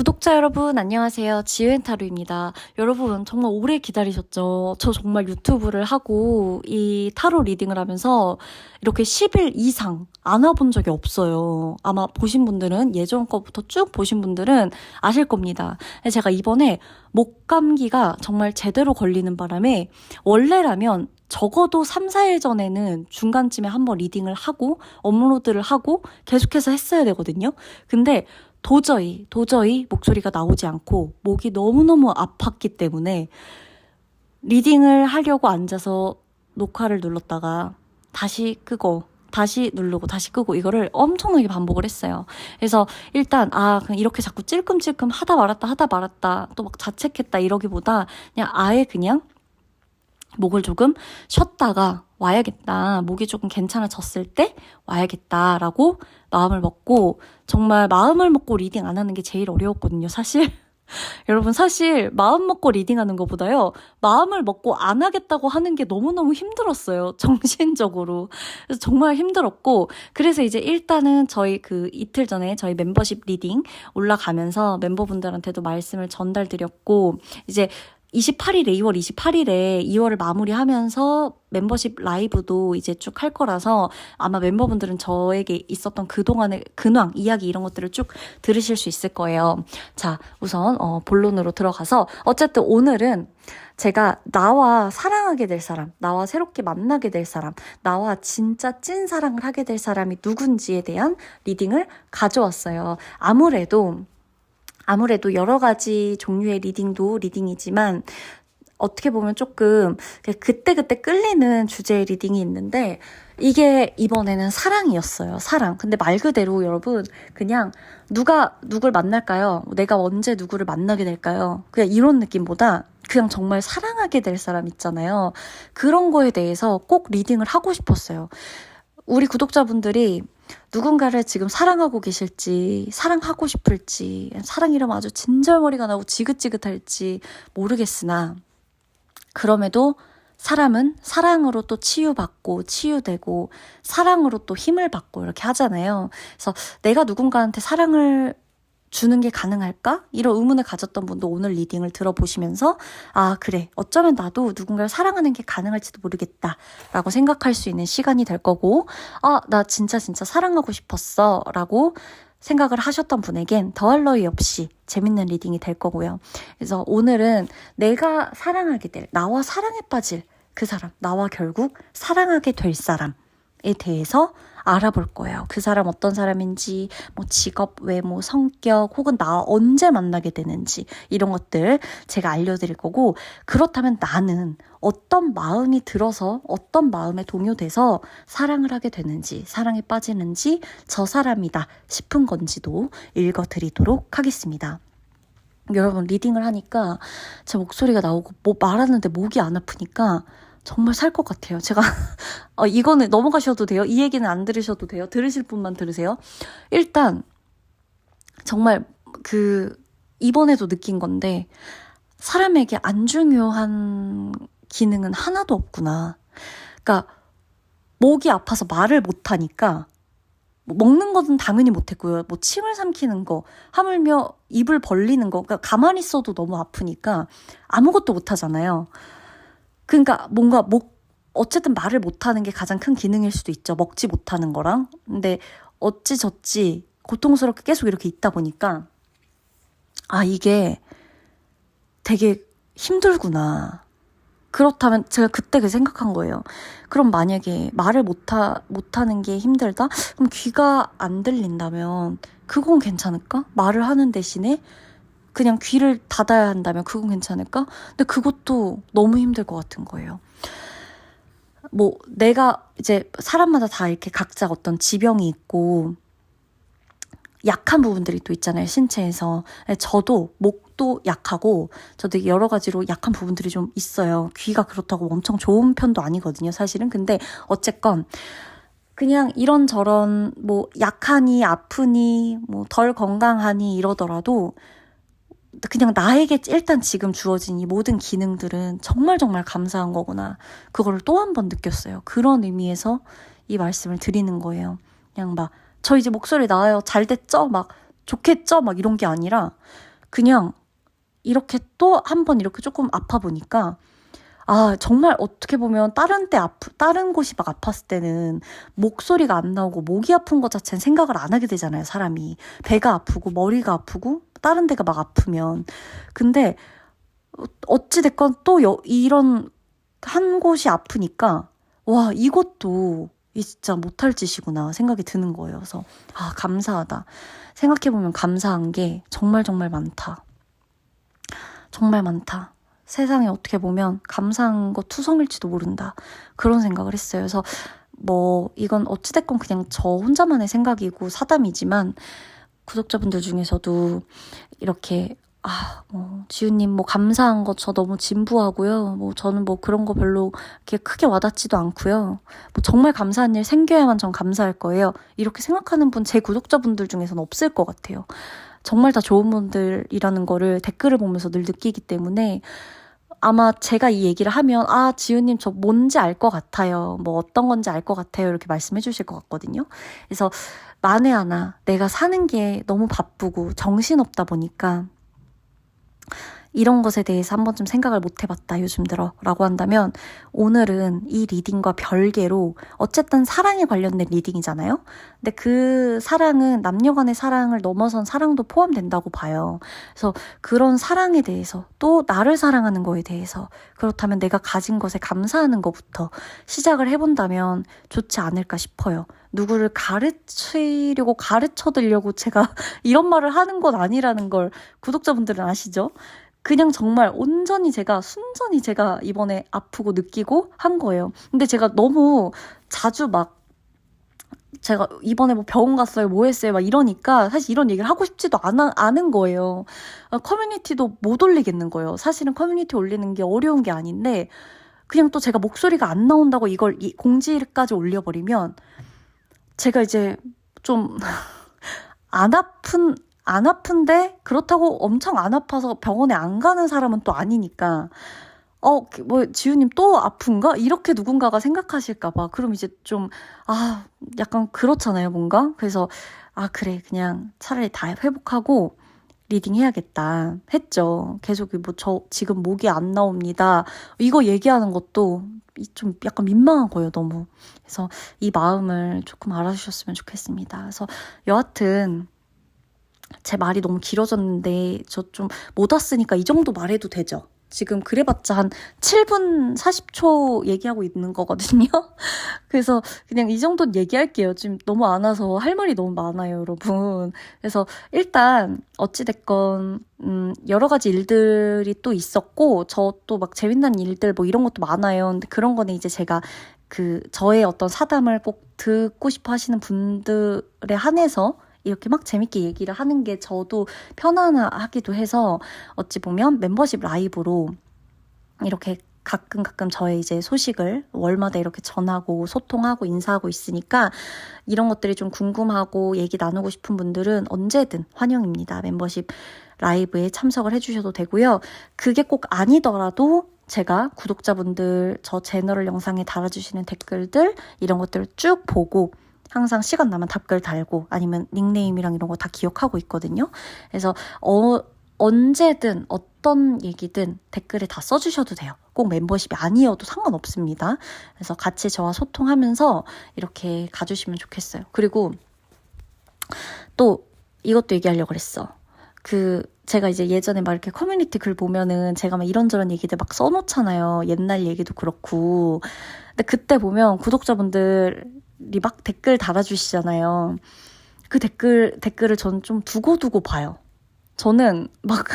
구독자 여러분 안녕하세요. 지웬타로입니다. 여러분 정말 오래 기다리셨죠? 저 정말 유튜브를 하고 이 타로 리딩을 하면서 이렇게 10일 이상 안 와본 적이 없어요. 아마 보신 분들은 예전 거부터 쭉 보신 분들은 아실 겁니다. 제가 이번에 목감기가 정말 제대로 걸리는 바람에 원래라면 적어도 3, 4일 전에는 중간쯤에 한번 리딩을 하고 업로드를 하고 계속해서 했어야 되거든요. 근데 도저히 목소리가 나오지 않고 목이 너무너무 아팠기 때문에 리딩을 하려고 앉아서 녹화를 눌렀다가 다시 끄고 다시 누르고 다시 끄고 이거를 엄청나게 반복을 했어요. 그래서 일단 그냥 이렇게 자꾸 찔끔찔끔 하다 말았다 또 막 자책했다 이러기보다 그냥 목을 조금 쉬었다가 와야겠다. 목이 조금 괜찮아졌을 때 와야겠다라고 마음을 먹고, 정말 마음을 먹고 리딩 안 하는 게 제일 어려웠거든요, 사실. 여러분, 사실 마음 먹고 리딩하는 것보다요, 마음을 먹고 안 하겠다고 하는 게 너무너무 힘들었어요, 정신적으로. 그래서 정말 힘들었고, 그래서 이제 일단은 저희 이틀 전에 저희 멤버십 리딩 올라가면서 멤버분들한테도 말씀을 전달드렸고, 이제 2월 28일에 2월을 마무리하면서 멤버십 라이브도 이제 쭉 할 거라서 아마 멤버분들은 저에게 있었던 그동안의 근황, 이야기 이런 것들을 쭉 들으실 수 있을 거예요. 자, 우선 본론으로 들어가서 어쨌든 오늘은 제가 나와 사랑하게 될 사람, 나와 새롭게 만나게 될 사람, 나와 진짜 찐 사랑을 하게 될 사람이 누군지에 대한 리딩을 가져왔어요. 아무래도 여러 가지 종류의 리딩도 리딩이지만 어떻게 보면 조금 그때그때 끌리는 주제의 리딩이 있는데 이게 이번에는 사랑이었어요. 사랑. 근데 말 그대로 여러분 그냥 누가 누굴 만날까요? 내가 언제 누구를 만나게 될까요? 그냥 이런 느낌보다 그냥 정말 사랑하게 될 사람 있잖아요. 그런 거에 대해서 꼭 리딩을 하고 싶었어요. 우리 구독자분들이 누군가를 지금 사랑하고 계실지, 사랑하고 싶을지, 사랑이라면 아주 진절머리가 나고 지긋지긋할지 모르겠으나, 그럼에도 사람은 사랑으로 또 치유받고, 치유되고, 사랑으로 또 힘을 받고 이렇게 하잖아요. 그래서 내가 누군가한테 사랑을 주는 게 가능할까? 이런 의문을 가졌던 분도 오늘 리딩을 들어보시면서 그래, 어쩌면 나도 누군가를 사랑하는 게 가능할지도 모르겠다 라고 생각할 수 있는 시간이 될 거고, 나 진짜 사랑하고 싶었어 라고 생각을 하셨던 분에겐 더할 나위 없이 재밌는 리딩이 될 거고요. 그래서 오늘은 내가 사랑하게 될, 나와 사랑에 빠질 그 사람, 나와 결국 사랑하게 될 사람에 대해서 알아볼 거예요. 그 사람 어떤 사람인지, 뭐 직업, 외모, 성격, 혹은 나 언제 만나게 되는지 이런 것들 제가 알려드릴 거고, 그렇다면 나는 어떤 마음이 들어서 어떤 마음에 동요돼서 사랑을 하게 되는지, 사랑에 빠지는지, 저 사람이다 싶은 건지도 읽어드리도록 하겠습니다. 여러분, 리딩을 하니까 제 목소리가 나오고 말하는데 목이 안 아프니까 정말 살 것 같아요. 제가 이거는 넘어가셔도 돼요. 이 얘기는 안 들으셔도 돼요. 들으실 분만 들으세요. 일단 정말 이번에도 느낀 건데 사람에게 안 중요한 기능은 하나도 없구나. 그러니까 목이 아파서 말을 못하니까 먹는 것은 당연히 못했고요. 뭐 침을 삼키는 거, 하물며 입을 벌리는 거, 그러니까 가만히 있어도 너무 아프니까 아무것도 못하잖아요. 그러니까 뭔가 어쨌든 말을 못하는 게 가장 큰 기능일 수도 있죠. 먹지 못하는 거랑. 근데 어찌저찌 고통스럽게 계속 이렇게 있다 보니까 이게 되게 힘들구나. 그렇다면 제가 그때 생각한 거예요. 그럼 만약에 말을 못하는 게 힘들다? 그럼 귀가 안 들린다면 그건 괜찮을까? 말을 하는 대신에 그냥 귀를 닫아야 한다면 그건 괜찮을까? 근데 그것도 너무 힘들 것 같은 거예요. 뭐 내가 이제 사람마다 다 이렇게 각자 어떤 지병이 있고 약한 부분들이 또 있잖아요, 신체에서. 저도 목도 약하고 저도 여러 가지로 약한 부분들이 좀 있어요. 귀가 그렇다고 엄청 좋은 편도 아니거든요, 사실은. 근데 어쨌건 그냥 이런저런 뭐 약하니 아프니 뭐 덜 건강하니 이러더라도 그냥 나에게 일단 지금 주어진 이 모든 기능들은 정말 감사한 거구나. 그걸 또 한 번 느꼈어요. 그런 의미에서 이 말씀을 드리는 거예요. 그냥 저 이제 목소리 나와요. 잘 됐죠? 좋겠죠? 이런 게 아니라 그냥 이렇게 또 한 번 이렇게 조금 아파 보니까 아, 정말 어떻게 보면 다른 곳이 막 아팠을 때는 목소리가 안 나오고 목이 아픈 것 자체는 생각을 안 하게 되잖아요, 사람이. 배가 아프고 머리가 아프고 다른 데가 막 아프면. 근데 어찌됐건 또 이런 한 곳이 아프니까 와, 이것도 진짜 못할 짓이구나 생각이 드는 거예요. 그래서 아, 감사하다. 생각해보면 감사한 게 정말 정말 많다. 정말 많다. 세상에 어떻게 보면 감사한 거 투성일지도 모른다. 그런 생각을 했어요. 그래서 뭐 이건 어찌됐건 그냥 저 혼자만의 생각이고 사담이지만 구독자분들 중에서도 이렇게 지우님 뭐 감사한 거 저 너무 진부하고요. 뭐 저는 뭐 그런 거 별로 이렇게 크게 와닿지도 않고요. 뭐 정말 감사한 일 생겨야만 전 감사할 거예요. 이렇게 생각하는 분 제 구독자분들 중에서는 없을 것 같아요. 정말 다 좋은 분들이라는 거를 댓글을 보면서 늘 느끼기 때문에 아마 제가 이 얘기를 하면 지우님 저 뭔지 알 것 같아요. 뭐 어떤 건지 알 것 같아요. 이렇게 말씀해 주실 것 같거든요. 그래서 만에 하나 내가 사는 게 너무 바쁘고 정신없다 보니까 이런 것에 대해서 한 번쯤 생각을 못 해봤다 요즘 들어 라고 한다면 오늘은 이 리딩과 별개로 어쨌든 사랑에 관련된 리딩이잖아요. 근데 그 사랑은 남녀 간의 사랑을 넘어선 사랑도 포함된다고 봐요. 그래서 그런 사랑에 대해서 또 나를 사랑하는 거에 대해서 그렇다면 내가 가진 것에 감사하는 것부터 시작을 해본다면 좋지 않을까 싶어요. 누구를 가르치려고 가르쳐드리려고 제가 이런 말을 하는 건 아니라는 걸 구독자분들은 아시죠? 그냥 정말 온전히 순전히 제가 이번에 아프고 느끼고 한 거예요. 근데 제가 너무 자주 제가 이번에 뭐 병원 갔어요, 뭐 했어요, 막 이러니까 사실 이런 얘기를 하고 싶지도 않은 거예요. 커뮤니티도 못 올리겠는 거예요. 사실은 커뮤니티 올리는 게 어려운 게 아닌데 그냥 또 제가 목소리가 안 나온다고 이걸 공지까지 올려버리면 제가 이제 좀 안 아픈데 그렇다고 엄청 안 아파서 병원에 안 가는 사람은 또 아니니까 뭐 지우님 또 아픈가? 이렇게 누군가가 생각하실까 봐. 그럼 이제 좀 약간 그렇잖아요, 뭔가. 그래서 그래, 그냥 차라리 다 회복하고 리딩 해야겠다 했죠. 계속 뭐 저 지금 목이 안 나옵니다. 이거 얘기하는 것도 좀 약간 민망한 거예요, 너무. 그래서 이 마음을 조금 알아주셨으면 좋겠습니다. 그래서 여하튼 제 말이 너무 길어졌는데 저 좀 못 왔으니까 이 정도 말해도 되죠? 지금 그래봤자 한 7분 40초 얘기하고 있는 거거든요. 그래서 그냥 이 정도는 얘기할게요. 지금 너무 안 와서 할 말이 너무 많아요, 여러분. 그래서 일단 어찌됐건 여러 가지 일들이 또 있었고 저 또 막 재밌는 일들 뭐 이런 것도 많아요. 근데 그런 거는 이제 제가 저의 어떤 사담을 꼭 듣고 싶어 하시는 분들에 한해서 이렇게 막 재밌게 얘기를 하는 게 저도 편안하기도 해서 어찌 보면 멤버십 라이브로 이렇게 가끔 저의 이제 소식을 월마다 이렇게 전하고 소통하고 인사하고 있으니까 이런 것들이 좀 궁금하고 얘기 나누고 싶은 분들은 언제든 환영입니다. 멤버십 라이브에 참석을 해주셔도 되고요. 그게 꼭 아니더라도 제가 구독자분들 저 채널 영상에 달아주시는 댓글들 이런 것들을 쭉 보고 항상 시간 나면 답글 달고 아니면 닉네임이랑 이런 거 다 기억하고 있거든요. 그래서 언제든 어떤 얘기든 댓글에 다 써주셔도 돼요. 꼭 멤버십이 아니어도 상관없습니다. 그래서 같이 저와 소통하면서 이렇게 가주시면 좋겠어요. 그리고 또 이것도 얘기하려고 그랬어. 제가 이제 예전에 막 이렇게 커뮤니티 글 보면은 제가 막 이런저런 얘기들 막 써놓잖아요. 옛날 얘기도 그렇고. 근데 그때 보면 구독자분들이 막 댓글 달아주시잖아요. 그 댓글을 저는 좀 두고두고 봐요. 저는 막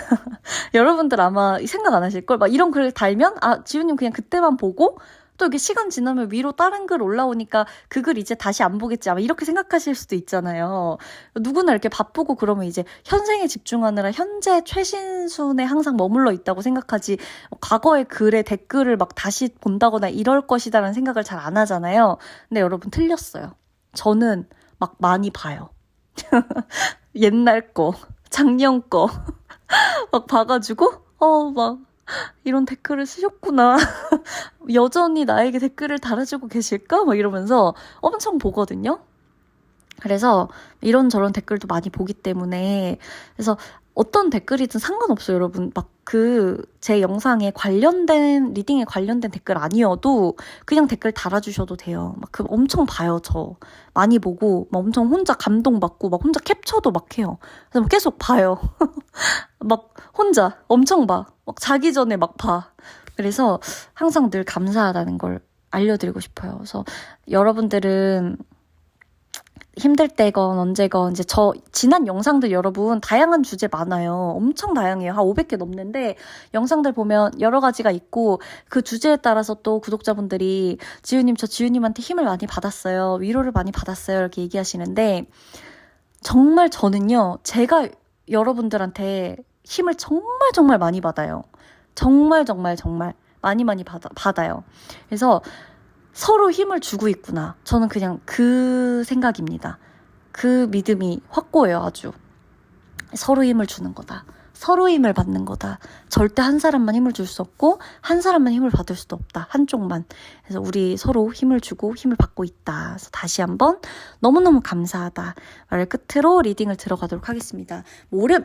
여러분들 아마 생각 안 하실걸? 막 이런 글 달면 지우님 그냥 그때만 보고 또 이게 시간 지나면 위로 다른 글 올라오니까 그 글 이제 다시 안 보겠지 아마 이렇게 생각하실 수도 있잖아요. 누구나 이렇게 바쁘고 그러면 이제 현생에 집중하느라 현재 최신순에 항상 머물러 있다고 생각하지 과거의 글에 댓글을 막 다시 본다거나 이럴 것이다라는 생각을 잘 안 하잖아요. 근데 여러분 틀렸어요. 저는 막 많이 봐요. 옛날 거 작년 거 막 봐가지고 막 이런 댓글을 쓰셨구나. 여전히 나에게 댓글을 달아주고 계실까? 막 이러면서 엄청 보거든요. 그래서 이런저런 댓글도 많이 보기 때문에 그래서 어떤 댓글이든 상관없어요, 여러분. 막 제 영상에 관련된, 리딩에 관련된 댓글 아니어도 그냥 댓글 달아주셔도 돼요. 막 엄청 봐요, 저. 많이 보고, 막 엄청 혼자 감동받고, 막 혼자 캡처도 막 해요. 그래서 계속 봐요. 막 혼자 엄청 봐. 막 자기 전에 막 봐. 그래서 항상 늘 감사하다는 걸 알려드리고 싶어요. 그래서 여러분들은 힘들 때건 언제건 이제 지난 영상들 여러분 다양한 주제 많아요. 엄청 다양해요. 한 500개 넘는데 영상들 보면 여러 가지가 있고 그 주제에 따라서 또 구독자분들이 지우님 저 지우님한테 힘을 많이 받았어요. 위로를 많이 받았어요. 이렇게 얘기하시는데 정말 저는요. 제가 여러분들한테 힘을 정말 정말 많이 받아요. 정말 정말 정말 많이 받아요. 그래서 서로 힘을 주고 있구나. 저는 그냥 그 생각입니다. 그 믿음이 확고해요, 아주. 서로 힘을 주는 거다. 서로 힘을 받는 거다. 절대 한 사람만 힘을 줄 수 없고 한 사람만 힘을 받을 수도 없다. 한쪽만. 그래서 우리 서로 힘을 주고 힘을 받고 있다. 그래서 다시 한번 너무너무 감사하다. 말을 끝으로 리딩을 들어가도록 하겠습니다.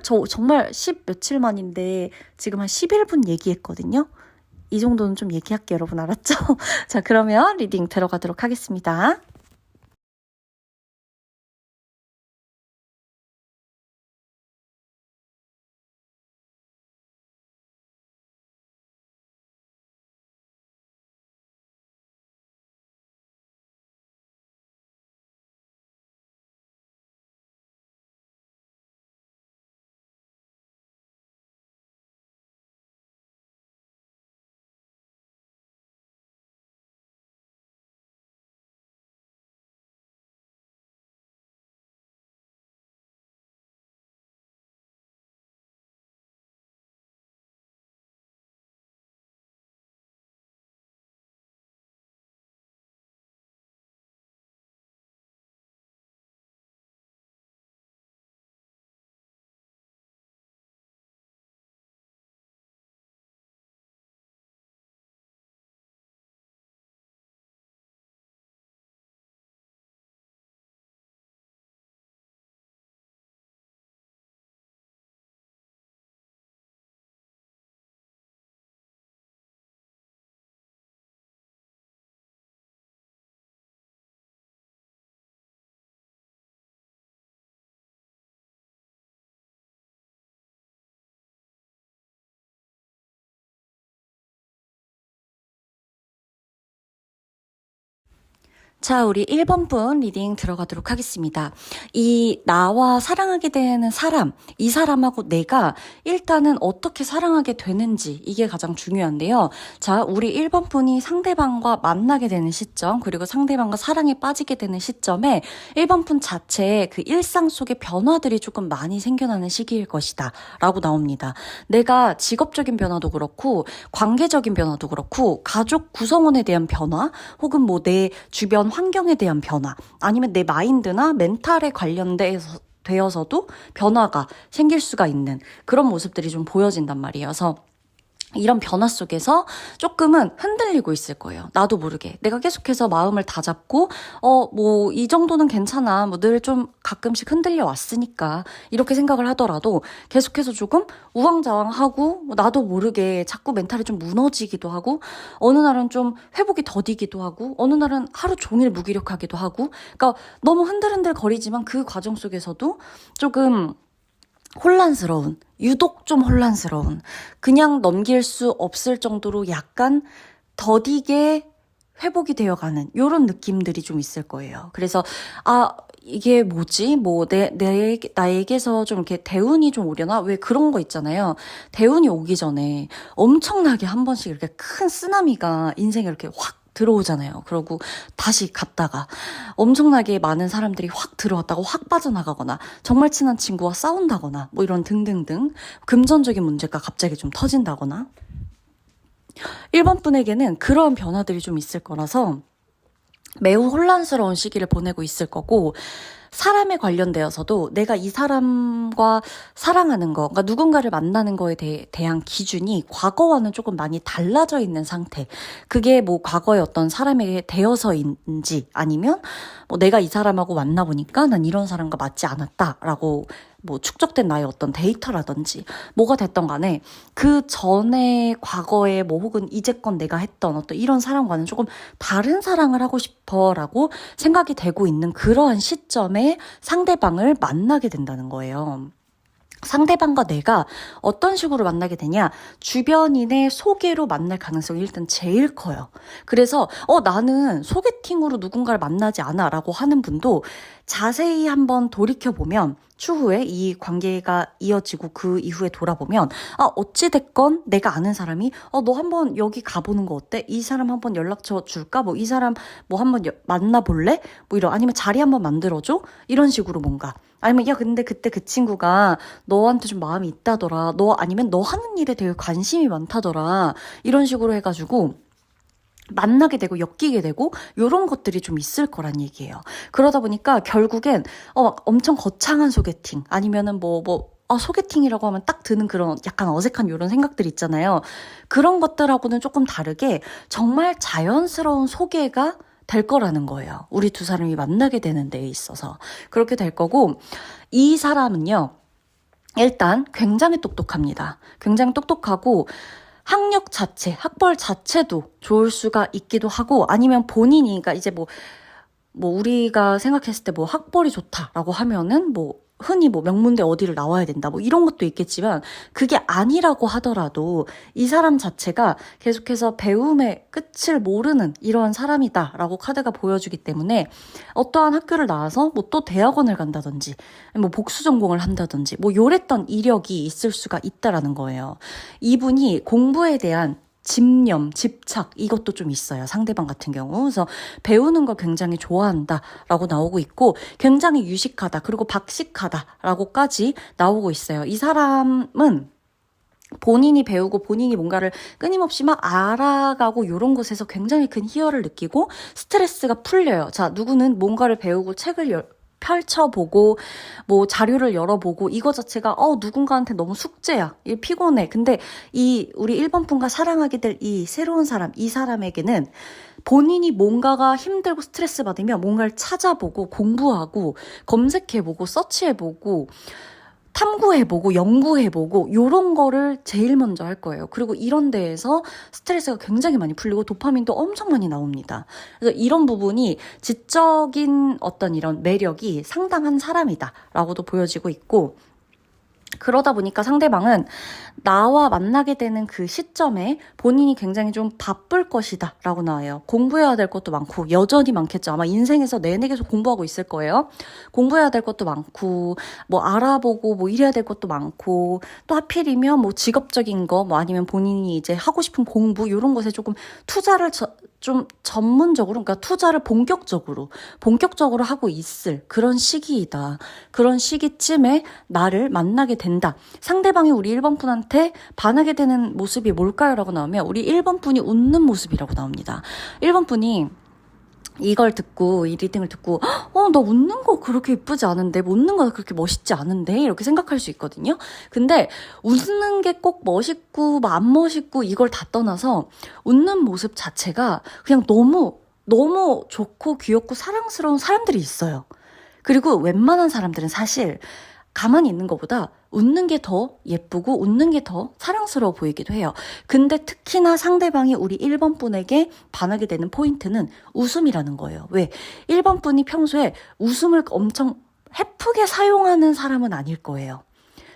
저 정말 10 며칠 만인데 지금 한 11분 얘기했거든요. 이 정도는 좀 얘기할게요, 여러분. 알았죠? 자, 그러면 리딩 들어가도록 하겠습니다. 자, 우리 1번 분 리딩 들어가도록 하겠습니다. 나와 사랑하게 되는 사람, 이 사람하고 내가 일단은 어떻게 사랑하게 되는지 이게 가장 중요한데요. 자, 우리 1번 분이 상대방과 만나게 되는 시점, 그리고 상대방과 사랑에 빠지게 되는 시점에 1번 분 자체의 그 일상 속의 변화들이 조금 많이 생겨나는 시기일 것이다 라고 나옵니다. 내가 직업적인 변화도 그렇고 관계적인 변화도 그렇고 가족 구성원에 대한 변화 혹은 뭐 내 주변 환경에 대한 변화 아니면 내 마인드나 멘탈에 되어서도 변화가 생길 수가 있는 그런 모습들이 좀 보여진단 말이에요. 그래서 이런 변화 속에서 조금은 흔들리고 있을 거예요. 나도 모르게. 내가 계속해서 마음을 다잡고, 이 정도는 괜찮아. 늘 좀 가끔씩 흔들려 왔으니까. 이렇게 생각을 하더라도 계속해서 조금 우왕좌왕하고, 나도 모르게 자꾸 멘탈이 좀 무너지기도 하고, 어느 날은 좀 회복이 더디기도 하고, 어느 날은 하루 종일 무기력하기도 하고, 그러니까 너무 흔들흔들 거리지만 그 과정 속에서도 조금 혼란스러운, 유독 좀 혼란스러운, 그냥 넘길 수 없을 정도로 약간 더디게 회복이 되어가는 이런 느낌들이 좀 있을 거예요. 그래서 이게 뭐지? 나에게서 좀 이렇게 대운이 좀 오려나? 왜 그런 거 있잖아요. 대운이 오기 전에 엄청나게 한 번씩 이렇게 큰 쓰나미가 인생에 이렇게 확 들어오잖아요. 그러고 다시 갔다가 엄청나게 많은 사람들이 확 들어왔다가 확 빠져나가거나 정말 친한 친구와 싸운다거나 뭐 이런 등등등 금전적인 문제가 갑자기 좀 터진다거나 1번 분에게는 그런 변화들이 좀 있을 거라서 매우 혼란스러운 시기를 보내고 있을 거고 사람에 관련되어서도 내가 이 사람과 사랑하는 거, 그러니까 누군가를 만나는 거에 대한 기준이 과거와는 조금 많이 달라져 있는 상태. 그게 뭐 과거에 어떤 사람에게 되어서인지 아니면 뭐 내가 이 사람하고 만나보니까 난 이런 사람과 맞지 않았다라고 뭐 축적된 나의 어떤 데이터라든지 뭐가 됐던 간에 그 전에 과거에 뭐 혹은 이제껏 내가 했던 어떤 이런 사람과는 조금 다른 사랑을 하고 싶어라고 생각이 되고 있는 그러한 시점에 상대방을 만나게 된다는 거예요. 상대방과 내가 어떤 식으로 만나게 되냐? 주변인의 소개로 만날 가능성이 일단 제일 커요. 그래서 나는 소개팅으로 누군가를 만나지 않아 라고 하는 분도 자세히 한번 돌이켜보면 추후에 이 관계가 이어지고 그 이후에 돌아보면 어찌됐건 내가 아는 사람이 너 한번 여기 가보는 거 어때? 이 사람 한번 연락처 줄까? 뭐 이 사람 뭐 한번 만나볼래? 뭐 이런 아니면 자리 한번 만들어줘? 이런 식으로 뭔가 아니면 야 근데 그때 그 친구가 너한테 좀 마음이 있다더라. 너 아니면 너 하는 일에 되게 관심이 많다더라. 이런 식으로 해가지고 만나게 되고 엮이게 되고 이런 것들이 좀 있을 거란 얘기예요. 그러다 보니까 결국엔 엄청 거창한 소개팅 아니면은 소개팅이라고 하면 딱 드는 그런 약간 어색한 이런 생각들 있잖아요. 그런 것들하고는 조금 다르게 정말 자연스러운 소개가 될 거라는 거예요. 우리 두 사람이 만나게 되는 데에 있어서. 그렇게 될 거고 이 사람은요. 일단 굉장히 똑똑합니다. 굉장히 똑똑하고 학력 자체, 학벌 자체도 좋을 수가 있기도 하고 아니면 본인이 그러니까 이제 뭐 우리가 생각했을 때 뭐 학벌이 좋다라고 하면은 뭐 흔히 뭐 명문대 어디를 나와야 된다 뭐 이런 것도 있겠지만 그게 아니라고 하더라도 이 사람 자체가 계속해서 배움의 끝을 모르는 이런 사람이다라고 카드가 보여주기 때문에 어떠한 학교를 나와서 뭐 또 대학원을 간다든지 뭐 복수 전공을 한다든지 뭐 요랬던 이력이 있을 수가 있다라는 거예요. 이분이 공부에 대한 집념, 집착 이것도 좀 있어요. 상대방 같은 경우. 그래서 배우는 걸 굉장히 좋아한다라고 나오고 있고 굉장히 유식하다 그리고 박식하다라고까지 나오고 있어요. 이 사람은 본인이 배우고 본인이 뭔가를 끊임없이 막 알아가고 이런 것에서 굉장히 큰 희열을 느끼고 스트레스가 풀려요. 자, 누구는 뭔가를 배우고 책을 펼쳐보고 뭐 자료를 열어보고 이거 자체가 누군가한테 너무 숙제야. 피곤해. 근데 이 우리 1번 분과 사랑하게 될 이 새로운 사람, 이 사람에게는 본인이 뭔가가 힘들고 스트레스 받으면 뭔가를 찾아보고 공부하고 검색해보고 서치해보고 탐구해보고 연구해보고 이런 거를 제일 먼저 할 거예요. 그리고 이런 데에서 스트레스가 굉장히 많이 풀리고 도파민도 엄청 많이 나옵니다. 그래서 이런 부분이 지적인 어떤 이런 매력이 상당한 사람이다라고도 보여지고 있고 그러다 보니까 상대방은 나와 만나게 되는 그 시점에 본인이 굉장히 좀 바쁠 것이다 라고 나와요. 공부해야 될 것도 많고 여전히 많겠죠. 아마 인생에서 내내 계속 공부하고 있을 거예요. 공부해야 될 것도 많고 뭐 알아보고 뭐 이래야 될 것도 많고 또 하필이면 뭐 직업적인 거 뭐 아니면 본인이 이제 하고 싶은 공부 이런 것에 조금 투자를 좀 전문적으로 그러니까 투자를 본격적으로 하고 있을 그런 시기이다. 그런 시기쯤에 나를 만나게 된다. 상대방이 우리 1번 분한테 반하게 되는 모습이 뭘까요? 라고 나오면 우리 1번 분이 웃는 모습이라고 나옵니다. 1번 분이 이걸 듣고 이 리딩을 듣고 나 웃는 거 그렇게 예쁘지 않은데 웃는 거 그렇게 멋있지 않은데 이렇게 생각할 수 있거든요. 근데 웃는 게 꼭 멋있고 안 멋있고 이걸 다 떠나서 웃는 모습 자체가 그냥 너무 좋고 귀엽고 사랑스러운 사람들이 있어요. 그리고 웬만한 사람들은 사실 가만히 있는 것보다 웃는 게 더 예쁘고 웃는 게 더 사랑스러워 보이기도 해요. 근데 특히나 상대방이 우리 1번 분에게 반하게 되는 포인트는 웃음이라는 거예요. 왜? 1번 분이 평소에 웃음을 엄청 헤프게 사용하는 사람은 아닐 거예요.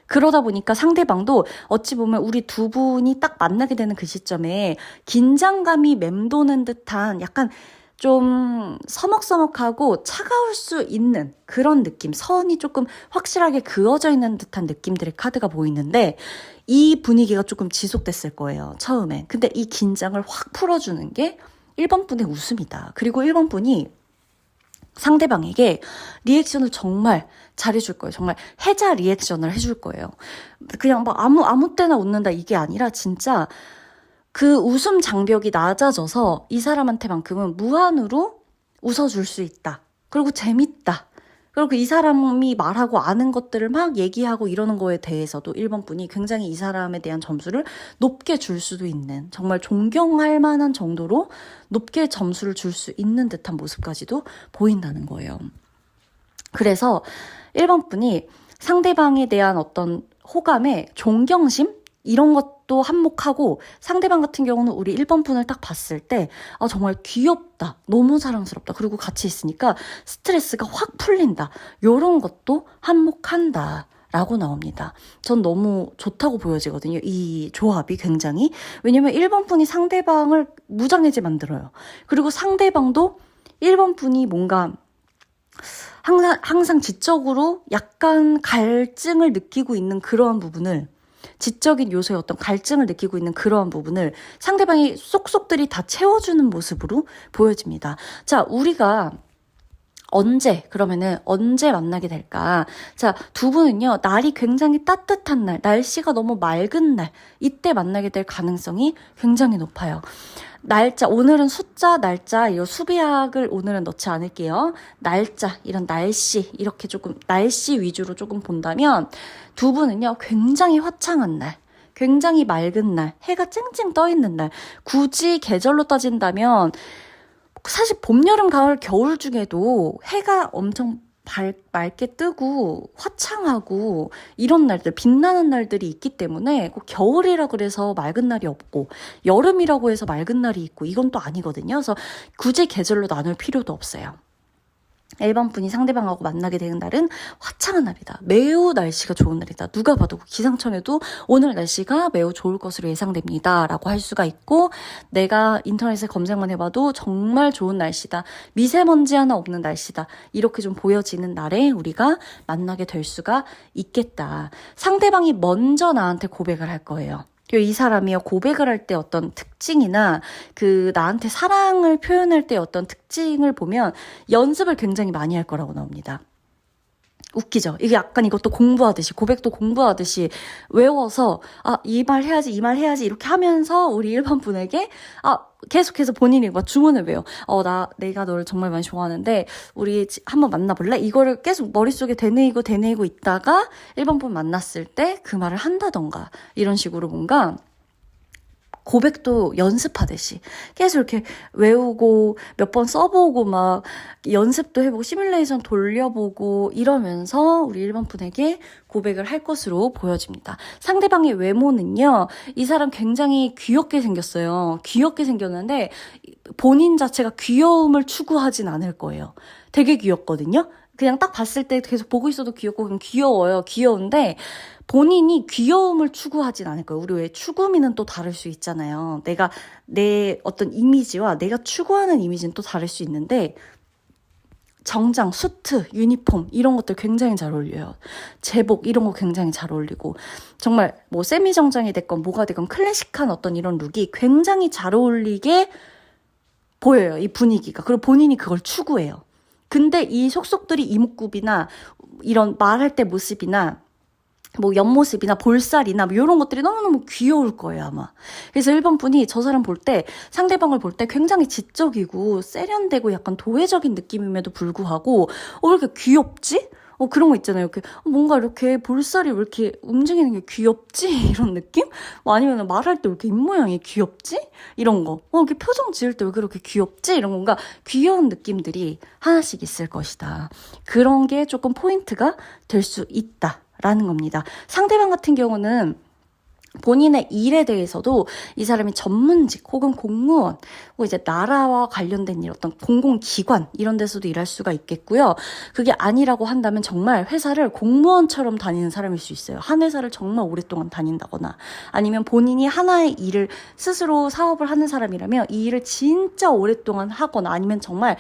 그러다 보니까 상대방도 어찌 보면 우리 두 분이 딱 만나게 되는 그 시점에 긴장감이 맴도는 듯한 약간 좀 서먹서먹하고 차가울 수 있는 그런 느낌, 선이 조금 확실하게 그어져 있는 듯한 느낌들의 카드가 보이는데 이 분위기가 조금 지속됐을 거예요, 처음에. 근데 이 긴장을 확 풀어주는 게 1번 분의 웃음이다. 그리고 1번 분이 상대방에게 리액션을 정말 잘해줄 거예요. 정말 해자 리액션을 해줄 거예요. 그냥 막 아무 때나 웃는다 이게 아니라 진짜 그 웃음 장벽이 낮아져서 이 사람한테만큼은 무한으로 웃어줄 수 있다. 그리고 재밌다. 그리고 이 사람이 말하고 아는 것들을 막 얘기하고 이러는 거에 대해서도 1번 분이 굉장히 이 사람에 대한 점수를 높게 줄 수도 있는, 정말 존경할 만한 정도로 높게 점수를 줄 수 있는 듯한 모습까지도 보인다는 거예요. 그래서 1번 분이 상대방에 대한 어떤 호감에 존경심? 이런 것도 한몫하고, 상대방 같은 경우는 우리 1번 분을 딱 봤을 때 정말 귀엽다, 너무 사랑스럽다, 그리고 같이 있으니까 스트레스가 확 풀린다, 이런 것도 한몫한다 라고 나옵니다. 전 너무 좋다고 보여지거든요, 이 조합이 굉장히. 왜냐면 1번 분이 상대방을 무장해제 만들어요. 그리고 상대방도 1번 분이 뭔가 항상 지적으로 약간 갈증을 느끼고 있는 그러한 부분을, 지적인 요소의 어떤 갈증을 느끼고 있는 그러한 부분을 상대방이 쏙쏙들이 다 채워주는 모습으로 보여집니다. 자, 우리가 그러면은 언제 만나게 될까? 자, 두 분은요, 날이 굉장히 따뜻한 날, 날씨가 너무 맑은 날, 이때 만나게 될 가능성이 굉장히 높아요. 날짜, 오늘은 숫자, 날짜, 이 수비학을 오늘은 넣지 않을게요. 날짜, 이런 날씨, 이렇게 조금, 날씨 위주로 조금 본다면, 두 분은요, 굉장히 화창한 날, 굉장히 맑은 날, 해가 쨍쨍 떠 있는 날, 굳이 계절로 따진다면, 사실 봄, 여름, 가을, 겨울 중에도 해가 엄청 맑게 뜨고 화창하고 이런 날들, 빛나는 날들이 있기 때문에 꼭 겨울이라 그래서 맑은 날이 없고 여름이라고 해서 맑은 날이 있고 이건 또 아니거든요. 그래서 굳이 계절로 나눌 필요도 없어요. 1번 분이 상대방하고 만나게 되는 날은 화창한 날이다, 매우 날씨가 좋은 날이다, 누가 봐도 기상청에도 오늘 날씨가 매우 좋을 것으로 예상됩니다 라고 할 수가 있고, 내가 인터넷에 검색만 해봐도 정말 좋은 날씨다, 미세먼지 하나 없는 날씨다, 이렇게 좀 보여지는 날에 우리가 만나게 될 수가 있겠다. 상대방이 먼저 나한테 고백을 할 거예요. 이 사람이요, 고백을 할 때 어떤 특징이나 나한테 사랑을 표현할 때 어떤 특징을 보면 연습을 굉장히 많이 할 거라고 나옵니다. 웃기죠? 이게 약간 이것도 공부하듯이, 고백도 공부하듯이 외워서 이 말 해야지, 이 말 해야지 이렇게 하면서 우리 1번 분에게 계속해서 본인이 막 주문을 외워. 내가 너를 정말 많이 좋아하는데 우리 한번 만나볼래? 이거를 계속 머릿속에 되뇌이고 있다가 1번 분 만났을 때 그 말을 한다던가, 이런 식으로 뭔가 고백도 연습하듯이 계속 이렇게 외우고 몇 번 써보고 막 연습도 해보고 시뮬레이션 돌려보고 이러면서 우리 1번 분에게 고백을 할 것으로 보여집니다. 상대방의 외모는요, 이 사람 굉장히 귀엽게 생겼어요. 귀엽게 생겼는데 본인 자체가 귀여움을 추구하진 않을 거예요. 되게 귀엽거든요. 그냥 딱 봤을 때 계속 보고 있어도 귀엽고 그냥 귀여워요. 귀여운데 본인이 귀여움을 추구하진 않을 거예요. 우리 왜 추구미는 또 다를 수 있잖아요. 내 어떤 이미지와 내가 추구하는 이미지는 또 다를 수 있는데, 정장, 수트, 유니폼 이런 것들 굉장히 잘 어울려요. 제복 이런 거 굉장히 잘 어울리고, 정말 뭐 세미 정장이 됐건 뭐가 됐건 클래식한 어떤 이런 룩이 굉장히 잘 어울리게 보여요, 이 분위기가. 그리고 본인이 그걸 추구해요. 근데 이 속속들이 이목구비나 이런 말할 때 모습이나 뭐 옆모습이나 볼살이나 뭐 이런 것들이 너무너무 귀여울 거예요, 아마. 그래서 1번 분이 저 사람 볼 때, 상대방을 볼 때 굉장히 지적이고 세련되고 약간 도회적인 느낌임에도 불구하고 왜 이렇게 귀엽지? 그런 거 있잖아요. 이렇게 뭔가 이렇게 볼살이 왜 이렇게 움직이는 게 귀엽지? 이런 느낌? 아니면 말할 때 왜 이렇게 입모양이 귀엽지? 이런 거. 이렇게 표정 지을 때 왜 그렇게 귀엽지? 이런 뭔가 귀여운 느낌들이 하나씩 있을 것이다. 그런 게 조금 포인트가 될 수 있다 라는 겁니다. 상대방 같은 경우는 본인의 일에 대해서도 이 사람이 전문직 혹은 공무원 혹은 이제 나라와 관련된 일, 어떤 공공기관 이런 데서도 일할 수가 있겠고요. 그게 아니라고 한다면 정말 회사를 공무원처럼 다니는 사람일 수 있어요. 한 회사를 정말 오랫동안 다닌다거나, 아니면 본인이 하나의 일을 스스로 사업을 하는 사람이라면 이 일을 진짜 오랫동안 하거나, 아니면 정말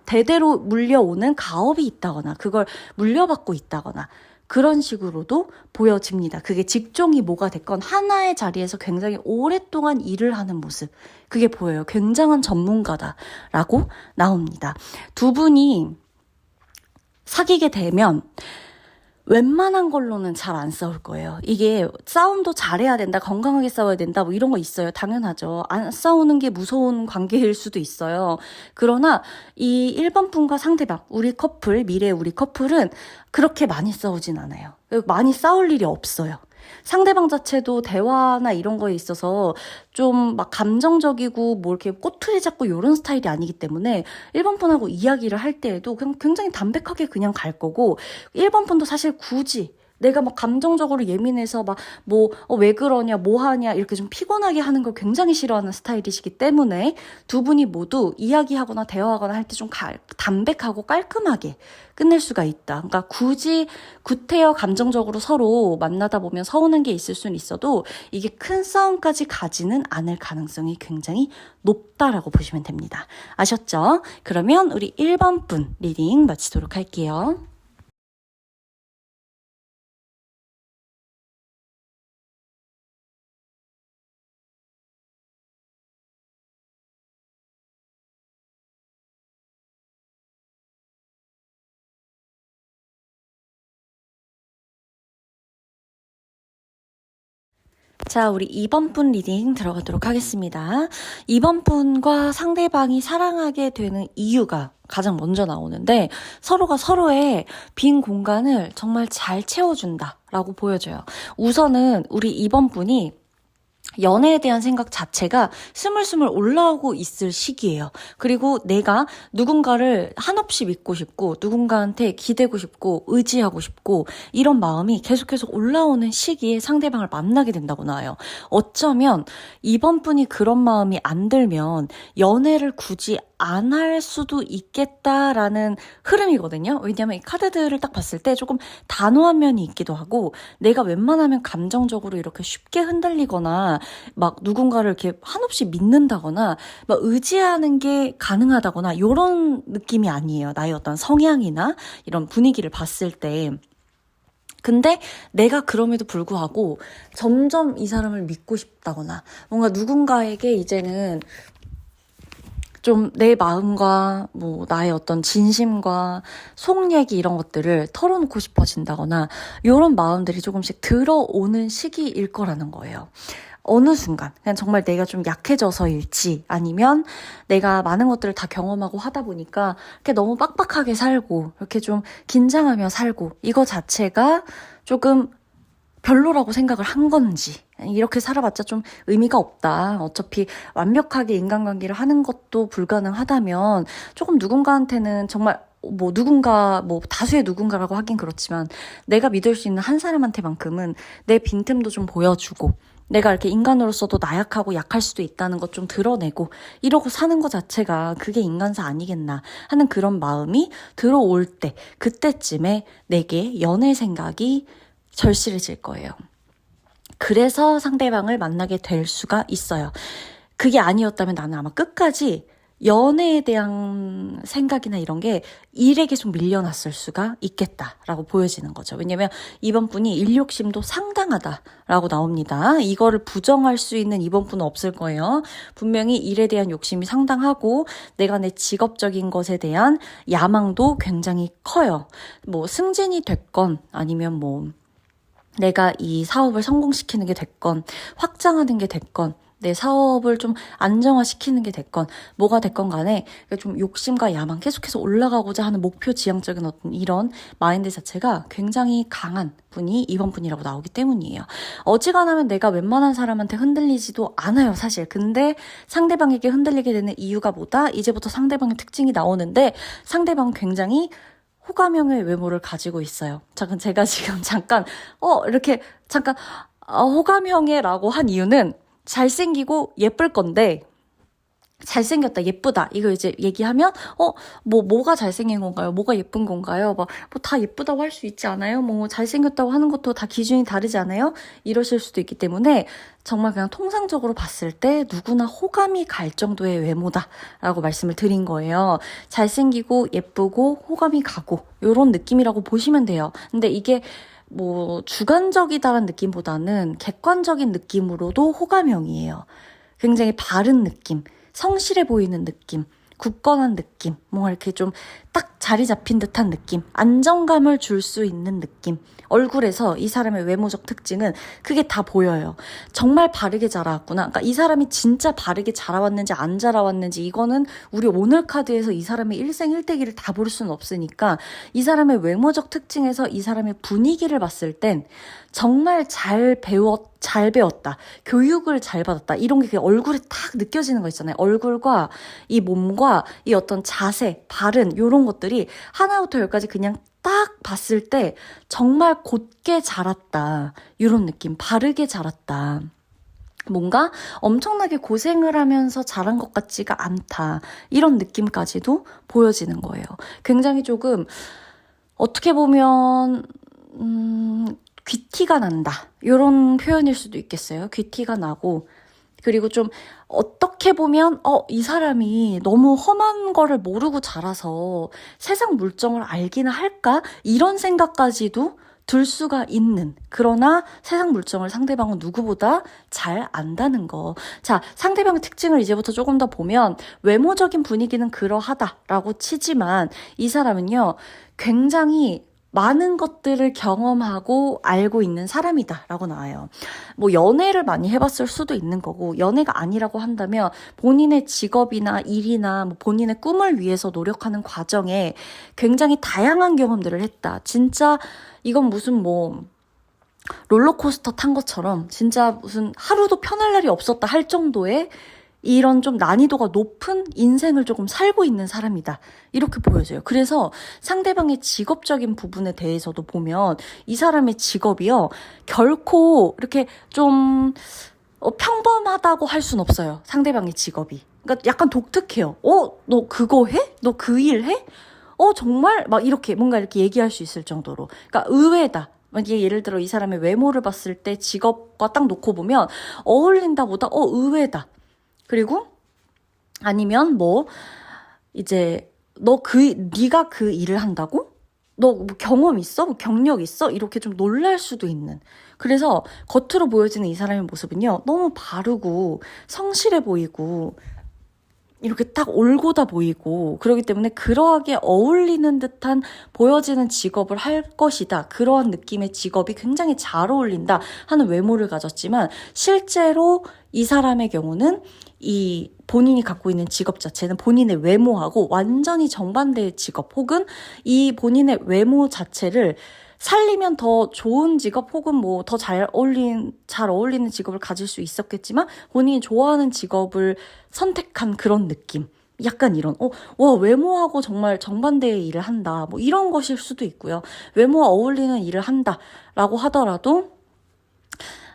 대대로 물려오는 가업이 있다거나 그걸 물려받고 있다거나, 그런 식으로도 보여집니다. 그게 직종이 뭐가 됐건 하나의 자리에서 굉장히 오랫동안 일을 하는 모습, 그게 보여요. 굉장한 전문가다라고 나옵니다. 두 분이 사귀게 되면 웬만한 걸로는 잘 안 싸울 거예요. 이게 싸움도 잘해야 된다, 건강하게 싸워야 된다, 뭐 이런 거 있어요. 당연하죠. 안 싸우는 게 무서운 관계일 수도 있어요. 그러나 이 1번 분과 상대방, 우리 커플, 미래 우리 커플은 그렇게 많이 싸우진 않아요. 많이 싸울 일이 없어요. 상대방 자체도 대화나 이런 거에 있어서 좀 막 감정적이고 뭐 이렇게 꼬투리 잡고 이런 스타일이 아니기 때문에 1번 분하고 이야기를 할 때에도 그냥 굉장히 담백하게 그냥 갈 거고, 1번 분도 사실 굳이 내가 막 감정적으로 예민해서 막 뭐 왜 그러냐 뭐 하냐 이렇게 좀 피곤하게 하는 걸 굉장히 싫어하는 스타일이시기 때문에 두 분이 모두 이야기하거나 대화하거나 할 때 좀 담백하고 깔끔하게 끝낼 수가 있다. 그러니까 굳이 구태여 감정적으로 서로 만나다 보면 서운한 게 있을 수는 있어도 이게 큰 싸움까지 가지는 않을 가능성이 굉장히 높다라고 보시면 됩니다. 아셨죠? 그러면 우리 1번 분 리딩 마치도록 할게요. 자, 우리 2번 분 리딩 들어가도록 하겠습니다. 2번 분과 상대방이 사랑하게 되는 이유가 가장 먼저 나오는데, 서로가 서로의 빈 공간을 정말 잘 채워준다라고 보여져요. 우선은 우리 2번 분이 연애에 대한 생각 자체가 스물스물 올라오고 있을 시기예요. 그리고 내가 누군가를 한없이 믿고 싶고 누군가한테 기대고 싶고 의지하고 싶고 이런 마음이 계속해서 올라오는 시기에 상대방을 만나게 된다고 나와요. 어쩌면 이번 분이 그런 마음이 안 들면 연애를 굳이 안 할 수도 있겠다라는 흐름이거든요. 왜냐하면 이 카드들을 딱 봤을 때 조금 단호한 면이 있기도 하고, 내가 웬만하면 감정적으로 이렇게 쉽게 흔들리거나 막 누군가를 이렇게 한없이 믿는다거나 막 의지하는 게 가능하다거나 이런 느낌이 아니에요. 나의 어떤 성향이나 이런 분위기를 봤을 때. 근데 내가 그럼에도 불구하고 점점 이 사람을 믿고 싶다거나 뭔가 누군가에게 이제는 좀 내 마음과 뭐 나의 어떤 진심과 속 얘기 이런 것들을 털어놓고 싶어진다거나 이런 마음들이 조금씩 들어오는 시기일 거라는 거예요. 어느 순간 그냥 정말 내가 좀 약해져서일지, 아니면 내가 많은 것들을 다 경험하고 하다 보니까 이렇게 너무 빡빡하게 살고 이렇게 좀 긴장하며 살고 이거 자체가 조금 별로라고 생각을 한 건지, 이렇게 살아봤자 좀 의미가 없다, 어차피 완벽하게 인간관계를 하는 것도 불가능하다면 조금 누군가한테는 정말 뭐 누군가 뭐 다수의 누군가라고 하긴 그렇지만 내가 믿을 수 있는 한 사람한테만큼은 내 빈틈도 좀 보여주고, 내가 이렇게 인간으로서도 나약하고 약할 수도 있다는 것 좀 드러내고 이러고 사는 것 자체가 그게 인간사 아니겠나 하는 그런 마음이 들어올 때, 그때쯤에 내게 연애 생각이 절실해질 거예요. 그래서 상대방을 만나게 될 수가 있어요. 그게 아니었다면 나는 아마 끝까지 연애에 대한 생각이나 이런 게 일에 계속 밀려났을 수가 있겠다라고 보여지는 거죠. 왜냐면 이번 분이 일욕심도 상당하다라고 나옵니다. 이거를 부정할 수 있는 이번 분은 없을 거예요. 분명히 일에 대한 욕심이 상당하고 내가 내 직업적인 것에 대한 야망도 굉장히 커요. 뭐 승진이 됐건 아니면 뭐 내가 이 사업을 성공시키는 게 됐건 확장하는 게 됐건 내 사업을 좀 안정화시키는 게 됐건 뭐가 됐건 간에 좀 욕심과 야망, 계속해서 올라가고자 하는 목표 지향적인 어떤 이런 마인드 자체가 굉장히 강한 분이 이번 분이라고 나오기 때문이에요. 어지간하면 내가 웬만한 사람한테 흔들리지도 않아요, 사실. 근데 상대방에게 흔들리게 되는 이유가 뭐다? 이제부터 상대방의 특징이 나오는데, 상대방은 굉장히 호감형의 외모를 가지고 있어요. 잠깐 제가 지금 잠깐 이렇게 잠깐 호감형의 라고 한 이유는 잘생기고 예쁠 건데, 잘생겼다, 예쁘다 이거 이제 얘기하면 뭐가 잘생긴 건가요? 뭐가 예쁜 건가요? 뭐 다 예쁘다고 할 수 있지 않아요? 뭐 잘생겼다고 하는 것도 다 기준이 다르지 않아요? 이러실 수도 있기 때문에 정말 그냥 통상적으로 봤을 때 누구나 호감이 갈 정도의 외모다라고 말씀을 드린 거예요. 잘생기고 예쁘고 호감이 가고 이런 느낌이라고 보시면 돼요. 근데 이게 뭐 주관적이다라는 느낌보다는 객관적인 느낌으로도 호감형이에요. 굉장히 바른 느낌, 성실해 보이는 느낌, 굳건한 느낌, 뭔가 이렇게 좀 딱 자리 잡힌 듯한 느낌, 안정감을 줄 수 있는 느낌. 얼굴에서 이 사람의 외모적 특징은 그게 다 보여요. 정말 바르게 자라왔구나. 그러니까 이 사람이 진짜 바르게 자라왔는지 안 자라왔는지 이거는 우리 오늘 카드에서 이 사람의 일생일대기를 다 볼 수는 없으니까 이 사람의 외모적 특징에서 이 사람의 분위기를 봤을 땐 정말 잘 배웠다. 교육을 잘 받았다. 이런 게 그냥 얼굴에 딱 느껴지는 거 있잖아요. 얼굴과 이 몸과 이 어떤 자세, 발은 이런 것들이 하나부터 열까지 그냥 딱 봤을 때 정말 곧게 자랐다. 이런 느낌. 바르게 자랐다. 뭔가 엄청나게 고생을 하면서 자란 것 같지가 않다. 이런 느낌까지도 보여지는 거예요. 굉장히 조금 어떻게 보면 귀티가 난다. 이런 표현일 수도 있겠어요. 귀티가 나고 그리고 좀 어떻게 보면 이 사람이 너무 험한 거를 모르고 자라서 세상 물정을 알기는 할까? 이런 생각까지도 들 수가 있는 그러나 세상 물정을 상대방은 누구보다 잘 안다는 거. 자, 상대방의 특징을 이제부터 조금 더 보면 외모적인 분위기는 그러하다라고 치지만 이 사람은요 굉장히 많은 것들을 경험하고 알고 있는 사람이다라고 나와요. 뭐 연애를 많이 해봤을 수도 있는 거고 연애가 아니라고 한다면 본인의 직업이나 일이나 뭐 본인의 꿈을 위해서 노력하는 과정에 굉장히 다양한 경험들을 했다. 진짜 이건 무슨 뭐 롤러코스터 탄 것처럼 진짜 무슨 하루도 편할 날이 없었다 할 정도의 이런 좀 난이도가 높은 인생을 조금 살고 있는 사람이다. 이렇게 보여져요. 그래서 상대방의 직업적인 부분에 대해서도 보면 이 사람의 직업이요. 결코 이렇게 좀 평범하다고 할 순 없어요. 상대방의 직업이. 그러니까 약간 독특해요. 너 그거 해? 너 그 일 해? 정말? 막 이렇게 뭔가 이렇게 얘기할 수 있을 정도로. 그러니까 의외다. 만약에 예를 들어 이 사람의 외모를 봤을 때 직업과 딱 놓고 보면 어울린다보다 의외다. 그리고 아니면 뭐 이제 네가 그 일을 한다고? 너 뭐 경험 있어? 뭐 경력 있어? 이렇게 좀 놀랄 수도 있는. 그래서 겉으로 보여지는 이 사람의 모습은요. 너무 바르고 성실해 보이고 이렇게 딱 올곧아 보이고 그렇기 때문에 그러하게 어울리는 듯한 보여지는 직업을 할 것이다. 그러한 느낌의 직업이 굉장히 잘 어울린다 하는 외모를 가졌지만 실제로 이 사람의 경우는 이 본인이 갖고 있는 직업 자체는 본인의 외모하고 완전히 정반대의 직업 혹은 이 본인의 외모 자체를 살리면 더 좋은 직업 혹은 뭐 더 잘 어울리는 직업을 가질 수 있었겠지만 본인이 좋아하는 직업을 선택한 그런 느낌. 약간 이런, 와, 외모하고 정말 정반대의 일을 한다. 뭐 이런 것일 수도 있고요. 외모와 어울리는 일을 한다라고 하더라도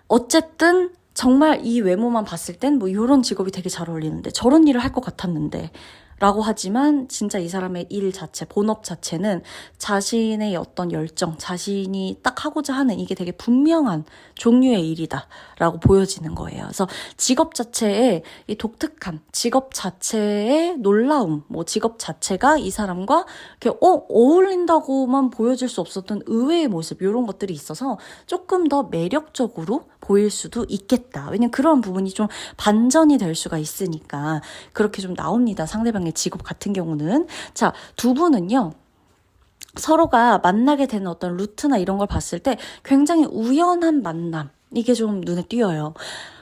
어쨌든 정말 이 외모만 봤을 땐 뭐 이런 직업이 되게 잘 어울리는데 저런 일을 할 것 같았는데 라고 하지만 진짜 이 사람의 일 자체, 본업 자체는 자신의 어떤 열정, 자신이 딱 하고자 하는 이게 되게 분명한 종류의 일이다 라고 보여지는 거예요. 그래서 직업 자체의 이 독특함, 직업 자체의 놀라움, 뭐 직업 자체가 이 사람과 이렇게 어울린다고만 보여질 수 없었던 의외의 모습 이런 것들이 있어서 조금 더 매력적으로 보일 수도 있겠다. 왜냐면 그런 부분이 좀 반전이 될 수가 있으니까 그렇게 좀 나옵니다. 상대방의 직업 같은 경우는. 자, 두 분은요. 서로가 만나게 되는 어떤 루트나 이런 걸 봤을 때 굉장히 우연한 만남. 이게 좀 눈에 띄어요.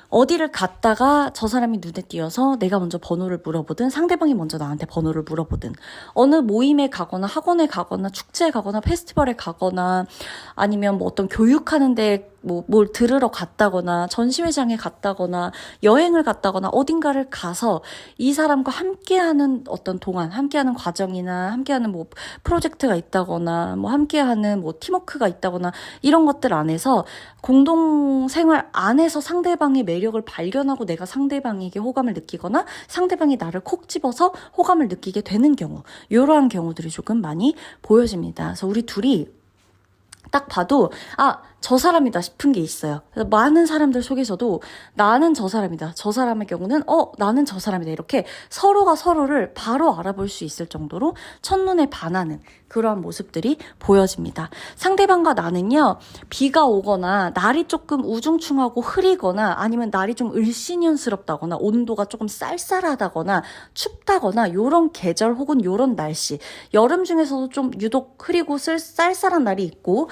어디를 갔다가 저 사람이 눈에 띄어서 내가 먼저 번호를 물어보든 상대방이 먼저 나한테 번호를 물어보든 어느 모임에 가거나 학원에 가거나 축제에 가거나 페스티벌에 가거나 아니면 뭐 어떤 교육하는데 뭘 들으러 갔다거나 전시회장에 갔다거나 여행을 갔다거나 어딘가를 가서 이 사람과 함께하는 어떤 동안 함께하는 과정이나 함께하는 뭐 프로젝트가 있다거나 뭐 함께하는 뭐 팀워크가 있다거나 이런 것들 안에서 공동생활 안에서 상대방의 매력을 발견하고 내가 상대방에게 호감을 느끼거나 상대방이 나를 콕 집어서 호감을 느끼게 되는 경우 이러한 경우들이 조금 많이 보여집니다. 그래서 우리 둘이 딱 봐도 저 사람이다 싶은 게 있어요. 그래서 많은 사람들 속에서도 나는 저 사람이다. 저 사람의 경우는 나는 저 사람이다. 이렇게 서로가 서로를 바로 알아볼 수 있을 정도로 첫눈에 반하는 그러한 모습들이 보여집니다. 상대방과 나는요, 비가 오거나 날이 조금 우중충하고 흐리거나 아니면 날이 좀 을씨년스럽다거나 온도가 조금 쌀쌀하다거나 춥다거나 요런 계절 혹은 요런 날씨, 여름 중에서도 좀 유독 흐리고 쌀쌀한 날이 있고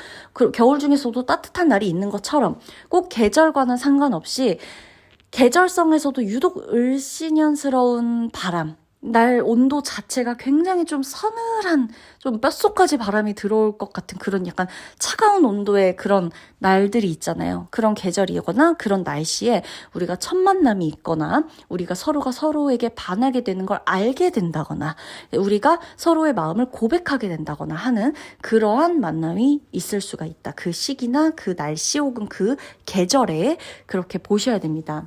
겨울 중에서도 따뜻한 날이 있는 것처럼 꼭 계절과는 상관없이 계절성에서도 유독 을씨년스러운 바람, 날 온도 자체가 굉장히 좀 서늘한, 좀 뼛속까지 바람이 들어올 것 같은 그런 약간 차가운 온도의 그런 날들이 있잖아요. 그런 계절이거나 그런 날씨에 우리가 첫 만남이 있거나 우리가 서로가 서로에게 반하게 되는 걸 알게 된다거나 우리가 서로의 마음을 고백하게 된다거나 하는 그러한 만남이 있을 수가 있다. 그 시기나 그 날씨 혹은 그 계절에 그렇게 보셔야 됩니다.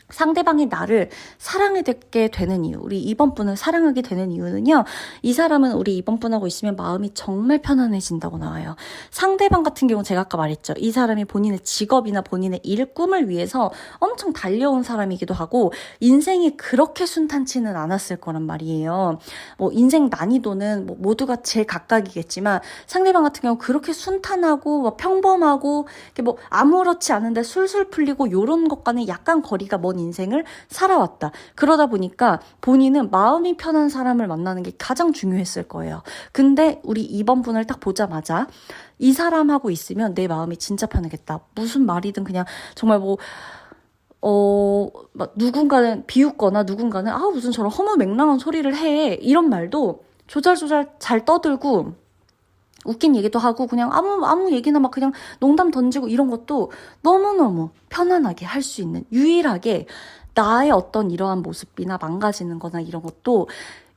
상대방이 나를 사랑하게 되는 이유, 우리 이번 분을 사랑하게 되는 이유는요, 이 사람은 우리 이번 분하고 있으면 마음이 정말 편안해진다고 나와요. 상대방 같은 경우 제가 아까 말했죠. 이 사람이 본인의 직업이나 본인의 일, 꿈을 위해서 엄청 달려온 사람이기도 하고 인생이 그렇게 순탄치는 않았을 거란 말이에요. 뭐 인생 난이도는 뭐 모두가 제각각이겠지만 상대방 같은 경우 그렇게 순탄하고 뭐 평범하고 뭐 아무렇지 않은데 술술 풀리고 요런 것과는 약간 거리가 먼 인생을 살아왔다. 그러다 보니까 본인은 마음이 편한 사람을 만나는 게 가장 중요했을 거예요. 근데 우리 이번 분을 딱 보자마자 이 사람하고 있으면 내 마음이 진짜 편하겠다. 무슨 말이든 그냥 정말 막 누군가는 비웃거나 누군가는 무슨 저런 허무맹랑한 소리를 해. 이런 말도 조잘조잘 잘 떠들고 웃긴 얘기도 하고 그냥 아무 얘기나 막 그냥 농담 던지고 이런 것도 너무너무 편안하게 할 수 있는, 유일하게 나의 어떤 이러한 모습이나 망가지는 거나 이런 것도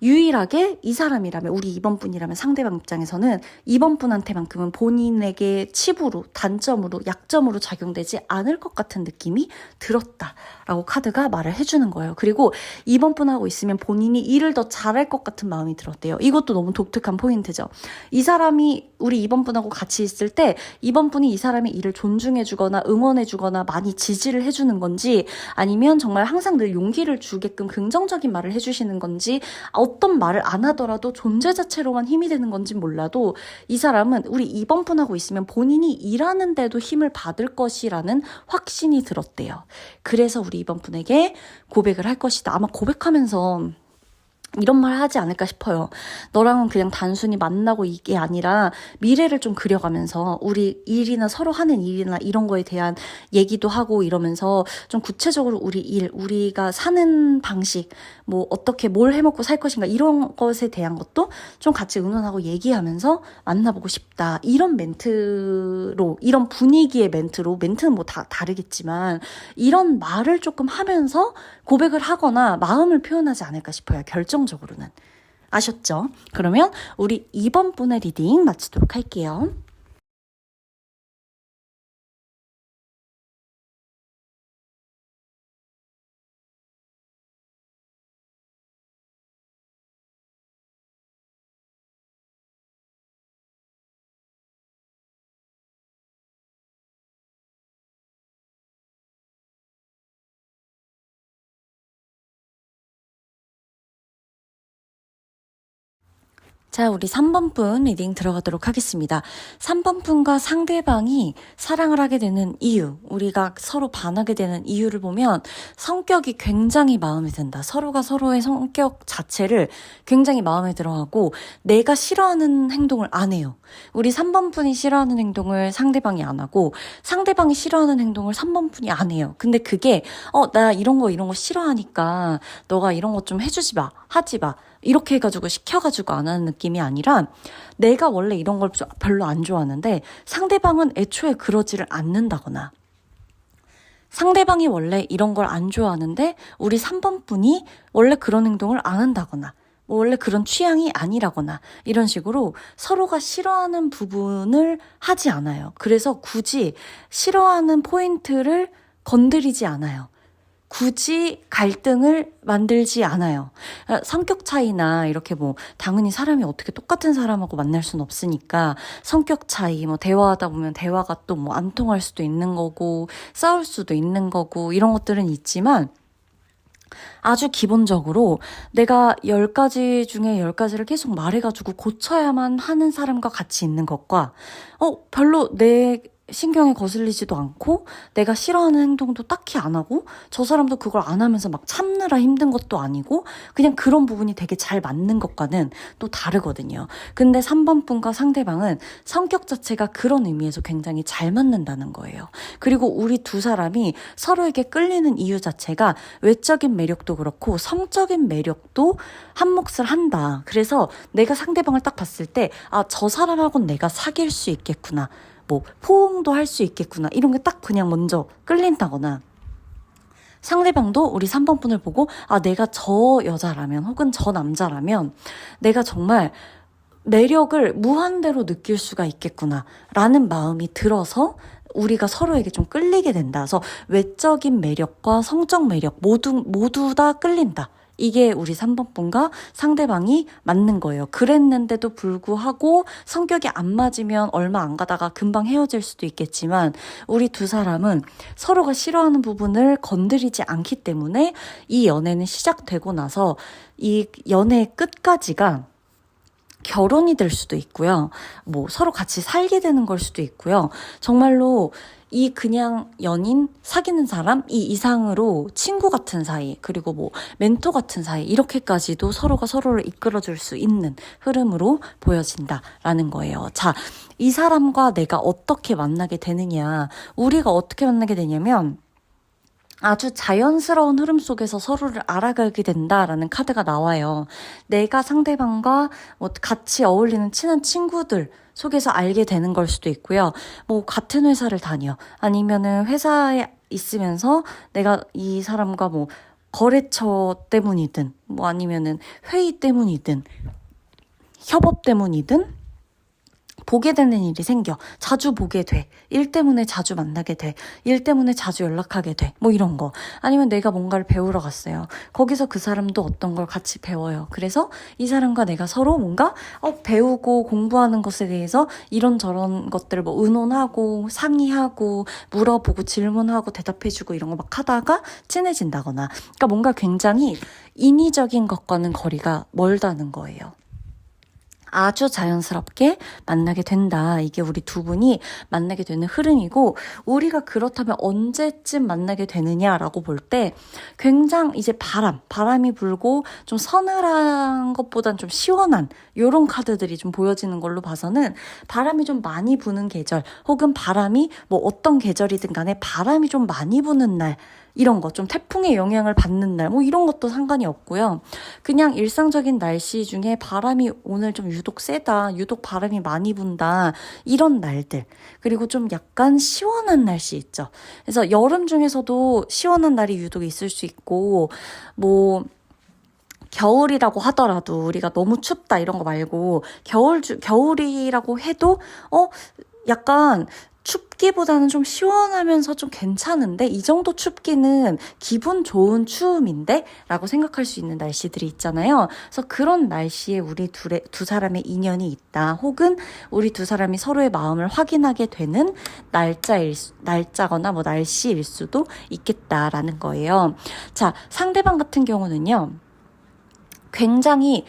유일하게 이 사람이라면, 우리 이번 분이라면 상대방 입장에서는 이번 분한테만큼은 본인에게 치부로, 단점으로, 약점으로 작용되지 않을 것 같은 느낌이 들었다라고 카드가 말을 해주는 거예요. 그리고 이번 분하고 있으면 본인이 일을 더 잘할 것 같은 마음이 들었대요. 이것도 너무 독특한 포인트죠. 이 사람이 우리 이번 분하고 같이 있을 때 이번 분이 이 사람의 일을 존중해주거나 응원해주거나 많이 지지를 해주는 건지, 아니면 정말 항상 늘 용기를 주게끔 긍정적인 말을 해주시는 건지, 어떤 말을 안 하더라도 존재 자체로만 힘이 되는 건지 몰라도 이 사람은 우리 이번 분하고 있으면 본인이 일하는데도 힘을 받을 것이라는 확신이 들었대요. 그래서 우리 이번 분에게 고백을 할 것이다. 아마 고백하면서 이런 말 하지 않을까 싶어요. 너랑은 그냥 단순히 만나고 이게 아니라 미래를 좀 그려가면서 우리 일이나 서로 하는 일이나 이런 거에 대한 얘기도 하고 이러면서 좀 구체적으로 우리 일, 우리가 사는 방식, 뭐 어떻게 뭘 해먹고 살 것인가 이런 것에 대한 것도 좀 같이 의논하고 얘기하면서 만나보고 싶다. 이런 멘트로, 이런 분위기의 멘트로, 멘트는 뭐 다 다르겠지만 이런 말을 조금 하면서 고백을 하거나 마음을 표현하지 않을까 싶어요. 결정적으로는. 아셨죠? 그러면 우리 이번 분의 리딩 마치도록 할게요. 자, 우리 3번 분 리딩 들어가도록 하겠습니다. 3번 분과 상대방이 사랑을 하게 되는 이유, 우리가 서로 반하게 되는 이유를 보면 성격이 굉장히 마음에 든다. 서로가 서로의 성격 자체를 굉장히 마음에 들어하고 내가 싫어하는 행동을 안 해요. 우리 3번 분이 싫어하는 행동을 상대방이 안 하고 상대방이 싫어하는 행동을 3번 분이 안 해요. 근데 그게 나 이런 거 싫어하니까 너가 이런 거 좀 해주지 마, 하지 마, 이렇게 해가지고 시켜가지고 안 하는 느낌이 아니라 내가 원래 이런 걸 별로 안 좋아하는데 상대방은 애초에 그러지를 않는다거나, 상대방이 원래 이런 걸 안 좋아하는데 우리 3번 분이 원래 그런 행동을 안 한다거나, 뭐 원래 그런 취향이 아니라거나 이런 식으로 서로가 싫어하는 부분을 하지 않아요. 그래서 굳이 싫어하는 포인트를 건드리지 않아요. 굳이 갈등을 만들지 않아요. 성격 차이나 이렇게 뭐 당연히 사람이 어떻게 똑같은 사람하고 만날 수는 없으니까 성격 차이 뭐 대화하다 보면 대화가 또 뭐 안 통할 수도 있는 거고 싸울 수도 있는 거고 이런 것들은 있지만 아주 기본적으로 내가 10가지 중에 10가지를 계속 말해가지고 고쳐야만 하는 사람과 같이 있는 것과 별로 내 신경에 거슬리지도 않고 내가 싫어하는 행동도 딱히 안 하고 저 사람도 그걸 안 하면서 막 참느라 힘든 것도 아니고 그냥 그런 부분이 되게 잘 맞는 것과는 또 다르거든요. 근데 3번 분과 상대방은 성격 자체가 그런 의미에서 굉장히 잘 맞는다는 거예요. 그리고 우리 두 사람이 서로에게 끌리는 이유 자체가 외적인 매력도 그렇고 성적인 매력도 한 몫을 한다. 그래서 내가 상대방을 딱 봤을 때 저 사람하고는 내가 사귈 수 있겠구나. 뭐 포옹도 할 수 있겠구나 이런 게 딱 그냥 먼저 끌린다거나 상대방도 우리 3번 분을 보고 내가 저 여자라면 혹은 저 남자라면 내가 정말 매력을 무한대로 느낄 수가 있겠구나 라는 마음이 들어서 우리가 서로에게 좀 끌리게 된다. 그래서 외적인 매력과 성적 매력 모두 다 끌린다. 이게 우리 3번 분과 상대방이 맞는 거예요. 그랬는데도 불구하고 성격이 안 맞으면 얼마 안 가다가 금방 헤어질 수도 있겠지만 우리 두 사람은 서로가 싫어하는 부분을 건드리지 않기 때문에 이 연애는 시작되고 나서 이 연애의 끝까지가 결혼이 될 수도 있고요. 뭐 서로 같이 살게 되는 걸 수도 있고요. 정말로 이 그냥 연인, 사귀는 사람 이 이상으로 친구 같은 사이 그리고 뭐 멘토 같은 사이 이렇게까지도 서로가 서로를 이끌어줄 수 있는 흐름으로 보여진다라는 거예요. 자, 이 사람과 내가 어떻게 만나게 되느냐 우리가 어떻게 만나게 되냐면 아주 자연스러운 흐름 속에서 서로를 알아가게 된다라는 카드가 나와요. 내가 상대방과 뭐 같이 어울리는 친한 친구들 속에서 알게 되는 걸 수도 있고요. 뭐 같은 회사를 다녀. 아니면은 회사에 있으면서 내가 이 사람과 뭐 거래처 때문이든 뭐 아니면은 회의 때문이든 협업 때문이든 보게 되는 일이 생겨. 자주 보게 돼. 일 때문에 자주 만나게 돼. 일 때문에 자주 연락하게 돼. 뭐 이런 거. 아니면 내가 뭔가를 배우러 갔어요. 거기서 그 사람도 어떤 걸 같이 배워요. 그래서 이 사람과 내가 서로 뭔가 배우고 공부하는 것에 대해서 이런저런 것들을 뭐 의논하고 상의하고 물어보고 질문하고 대답해주고 이런 거 막 하다가 친해진다거나. 그러니까 뭔가 굉장히 인위적인 것과는 거리가 멀다는 거예요. 아주 자연스럽게 만나게 된다. 이게 우리 두 분이 만나게 되는 흐름이고 우리가 그렇다면 언제쯤 만나게 되느냐라고 볼 때 굉장히 이제 바람이 불고 좀 서늘한 것보단 좀 시원한 이런 카드들이 좀 보여지는 걸로 봐서는 바람이 좀 많이 부는 계절 혹은 바람이 뭐 어떤 계절이든 간에 바람이 좀 많이 부는 날 이런 거 좀 태풍의 영향을 받는 날 뭐 이런 것도 상관이 없고요. 그냥 일상적인 날씨 중에 바람이 오늘 좀 유독 세다. 유독 바람이 많이 분다. 이런 날들. 그리고 좀 약간 시원한 날씨 있죠. 그래서 여름 중에서도 시원한 날이 유독 있을 수 있고 뭐 겨울이라고 하더라도 우리가 너무 춥다 이런 거 말고 겨울이라고 해도 약간 춥기보다는 좀 시원하면서 좀 괜찮은데 이 정도 춥기는 기분 좋은 추움인데? 라고 생각할 수 있는 날씨들이 있잖아요. 그래서 그런 날씨에 우리 두 사람의 인연이 있다. 혹은 우리 두 사람이 서로의 마음을 확인하게 되는 날짜거나 뭐 날씨일 수도 있겠다라는 거예요. 자, 상대방 같은 경우는요. 굉장히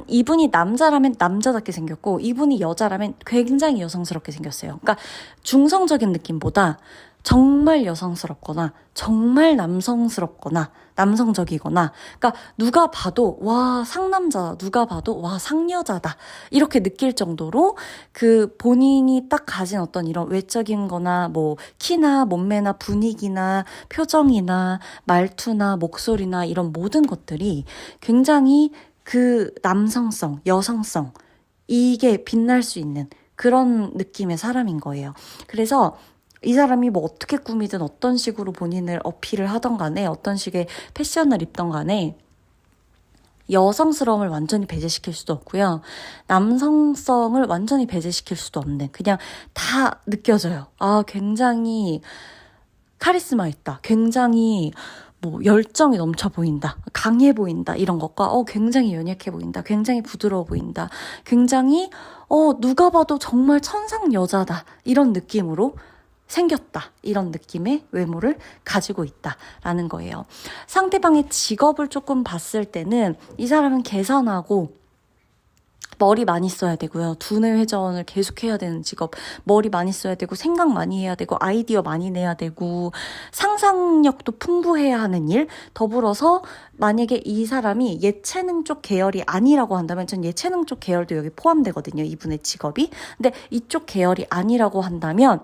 이분이 남자라면 남자답게 생겼고 이분이 여자라면 굉장히 여성스럽게 생겼어요. 그러니까 중성적인 느낌보다 정말 여성스럽거나 정말 남성적이거나 그러니까 누가 봐도 와 상남자다 누가 봐도 와 상여자다 이렇게 느낄 정도로 그 본인이 딱 가진 어떤 이런 외적인 거나 뭐 키나 몸매나 분위기나 표정이나 말투나 목소리나 이런 모든 것들이 굉장히 그 남성성, 여성성 이게 빛날 수 있는 그런 느낌의 사람인 거예요. 그래서 이 사람이 뭐 어떻게 꾸미든 어떤 식으로 본인을 어필을 하던 간에 어떤 식의 패션을 입던 간에 여성스러움을 완전히 배제시킬 수도 없고요. 남성성을 완전히 배제시킬 수도 없는 그냥 다 느껴져요. 굉장히 카리스마 있다. 굉장히 뭐 열정이 넘쳐 보인다. 강해 보인다. 이런 것과 굉장히 연약해 보인다. 굉장히 부드러워 보인다. 굉장히 누가 봐도 정말 천상 여자다. 이런 느낌으로 생겼다. 이런 느낌의 외모를 가지고 있다라는 거예요. 상대방의 직업을 조금 봤을 때는 이 사람은 계산하고 머리 많이 써야 되고요. 두뇌 회전을 계속 해야 되는 직업. 머리 많이 써야 되고 생각 많이 해야 되고 아이디어 많이 내야 되고 상상력도 풍부해야 하는 일. 더불어서 만약에 이 사람이 예체능 쪽 계열이 아니라고 한다면 전 예체능 쪽 계열도 여기 포함되거든요. 이분의 직업이. 근데 이쪽 계열이 아니라고 한다면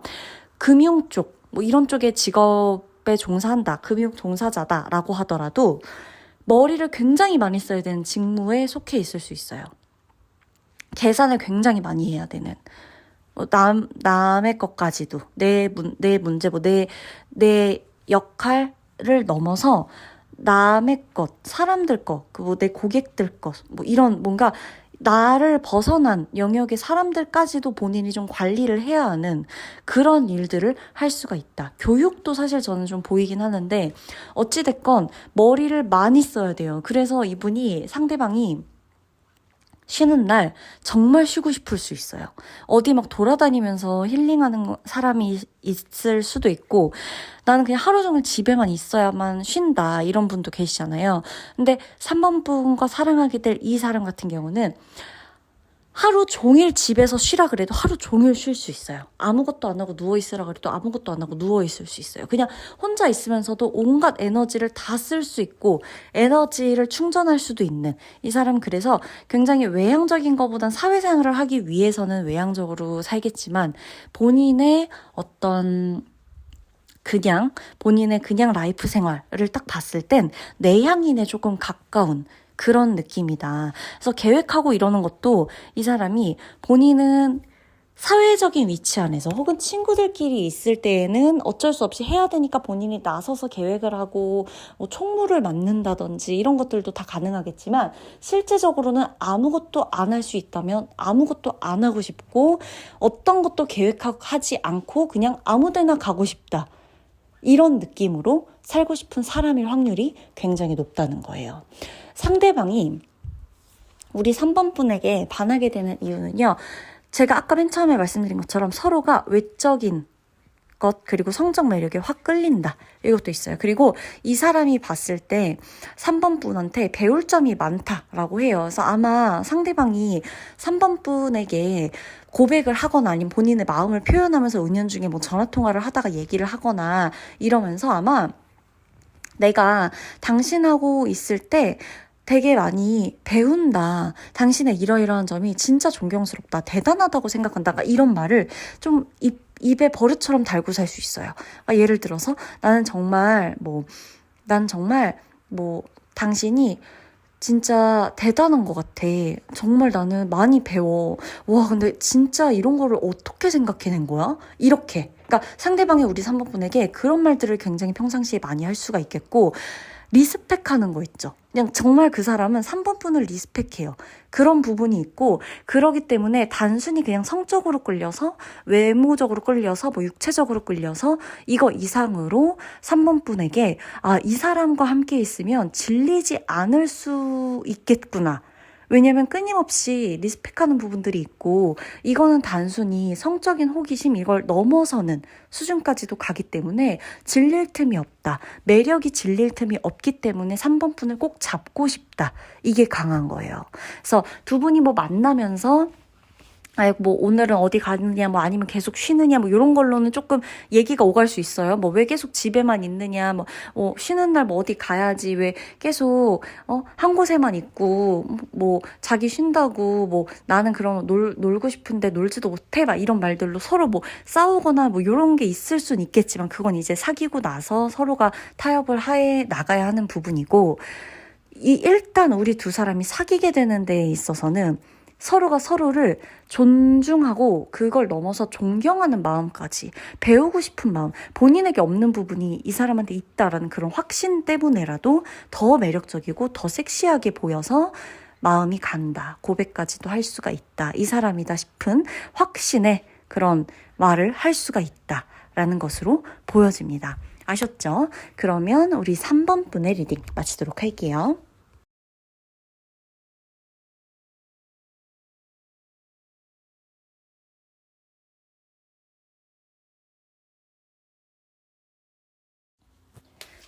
금융 쪽, 뭐 이런 쪽의 직업에 종사한다. 금융 종사자다라고 하더라도 머리를 굉장히 많이 써야 되는 직무에 속해 있을 수 있어요. 계산을 굉장히 많이 해야 되는 남의 것까지도 내 문제 내 역할을 넘어서 남의 것, 사람들 것, 뭐 내 고객들 것, 뭐 이런 뭔가 나를 벗어난 영역의 사람들까지도 본인이 좀 관리를 해야 하는 그런 일들을 할 수가 있다. 교육도 사실 저는 좀 보이긴 하는데 어찌됐건 머리를 많이 써야 돼요. 그래서 이분이 상대방이 쉬는 날 정말 쉬고 싶을 수 있어요. 어디 막 돌아다니면서 힐링하는 사람이 있을 수도 있고 나는 그냥 하루 종일 집에만 있어야만 쉰다 이런 분도 계시잖아요. 근데 3번 분과 사랑하게 될 이 사람 같은 경우는 하루 종일 집에서 쉬라 그래도 하루 종일 쉴 수 있어요. 아무것도 안 하고 누워있으라 그래도 아무것도 안 하고 누워있을 수 있어요. 그냥 혼자 있으면서도 온갖 에너지를 다 쓸 수 있고 에너지를 충전할 수도 있는 이 사람. 그래서 굉장히 외향적인 것보단 사회생활을 하기 위해서는 외향적으로 살겠지만 본인의 본인의 라이프 생활을 딱 봤을 땐 내향인에 조금 가까운 그런 느낌이다. 그래서 계획하고 이러는 것도 이 사람이 본인은 사회적인 위치 안에서 혹은 친구들끼리 있을 때에는 어쩔 수 없이 해야 되니까 본인이 나서서 계획을 하고 뭐 총무를 맡는다든지 이런 것들도 다 가능하겠지만 실제적으로는 아무것도 안 할 수 있다면 아무것도 안 하고 싶고 어떤 것도 계획하지 않고 그냥 아무데나 가고 싶다. 이런 느낌으로 살고 싶은 사람일 확률이 굉장히 높다는 거예요. 상대방이 우리 3번 분에게 반하게 되는 이유는요. 제가 아까 맨 처음에 말씀드린 것처럼 서로가 외적인 것 그리고 성적 매력에 확 끌린다. 이것도 있어요. 그리고 이 사람이 봤을 때 3번 분한테 배울 점이 많다라고 해요. 그래서 아마 상대방이 3번 분에게 고백을 하거나 아니면 본인의 마음을 표현하면서 은연중에 뭐 전화통화를 하다가 얘기를 하거나 이러면서 아마 내가 당신하고 있을 때 되게 많이 배운다. 당신의 이러이러한 점이 진짜 존경스럽다. 대단하다고 생각한다. 이런 말을 좀 입에 버릇처럼 달고 살 수 있어요. 예를 들어서 나는 정말 당신이 진짜 대단한 것 같아. 정말 나는 많이 배워. 와, 근데 진짜 이런 거를 어떻게 생각해낸 거야? 이렇게. 그러니까 상대방이 우리 3번 분에게 그런 말들을 굉장히 평상시에 많이 할 수가 있겠고 리스펙하는 거 있죠. 그냥 정말 그 사람은 3번 분을 리스펙해요. 그런 부분이 있고 그러기 때문에 단순히 그냥 성적으로 끌려서 외모적으로 끌려서 뭐 육체적으로 끌려서 이거 이상으로 3번 분에게 이 사람과 함께 있으면 질리지 않을 수 있겠구나. 왜냐면 끊임없이 리스펙하는 부분들이 있고 이거는 단순히 성적인 호기심 이걸 넘어서는 수준까지도 가기 때문에 질릴 틈이 없다. 매력이 질릴 틈이 없기 때문에 3번 분을 꼭 잡고 싶다. 이게 강한 거예요. 그래서 두 분이 뭐 만나면서 뭐 오늘은 어디 가느냐 뭐 아니면 계속 쉬느냐 뭐 이런 걸로는 조금 얘기가 오갈 수 있어요. 뭐 왜 계속 집에만 있느냐 뭐 쉬는 날 뭐 어디 가야지 왜 계속 한 곳에만 있고 뭐 자기 쉰다고 뭐 나는 그럼 놀고 싶은데 놀지도 못해 막 이런 말들로 서로 뭐 싸우거나 뭐 이런 게 있을 수는 있겠지만 그건 이제 사귀고 나서 서로가 타협을 해 나가야 하는 부분이고 일단 우리 두 사람이 사귀게 되는 데에 있어서는 서로가 서로를 존중하고 그걸 넘어서 존경하는 마음까지 배우고 싶은 마음, 본인에게 없는 부분이 이 사람한테 있다라는 그런 확신 때문에라도 더 매력적이고 더 섹시하게 보여서 마음이 간다. 고백까지도 할 수가 있다. 이 사람이다 싶은 확신의 그런 말을 할 수가 있다라는 것으로 보여집니다. 아셨죠? 그러면 우리 3번 분의 리딩 마치도록 할게요.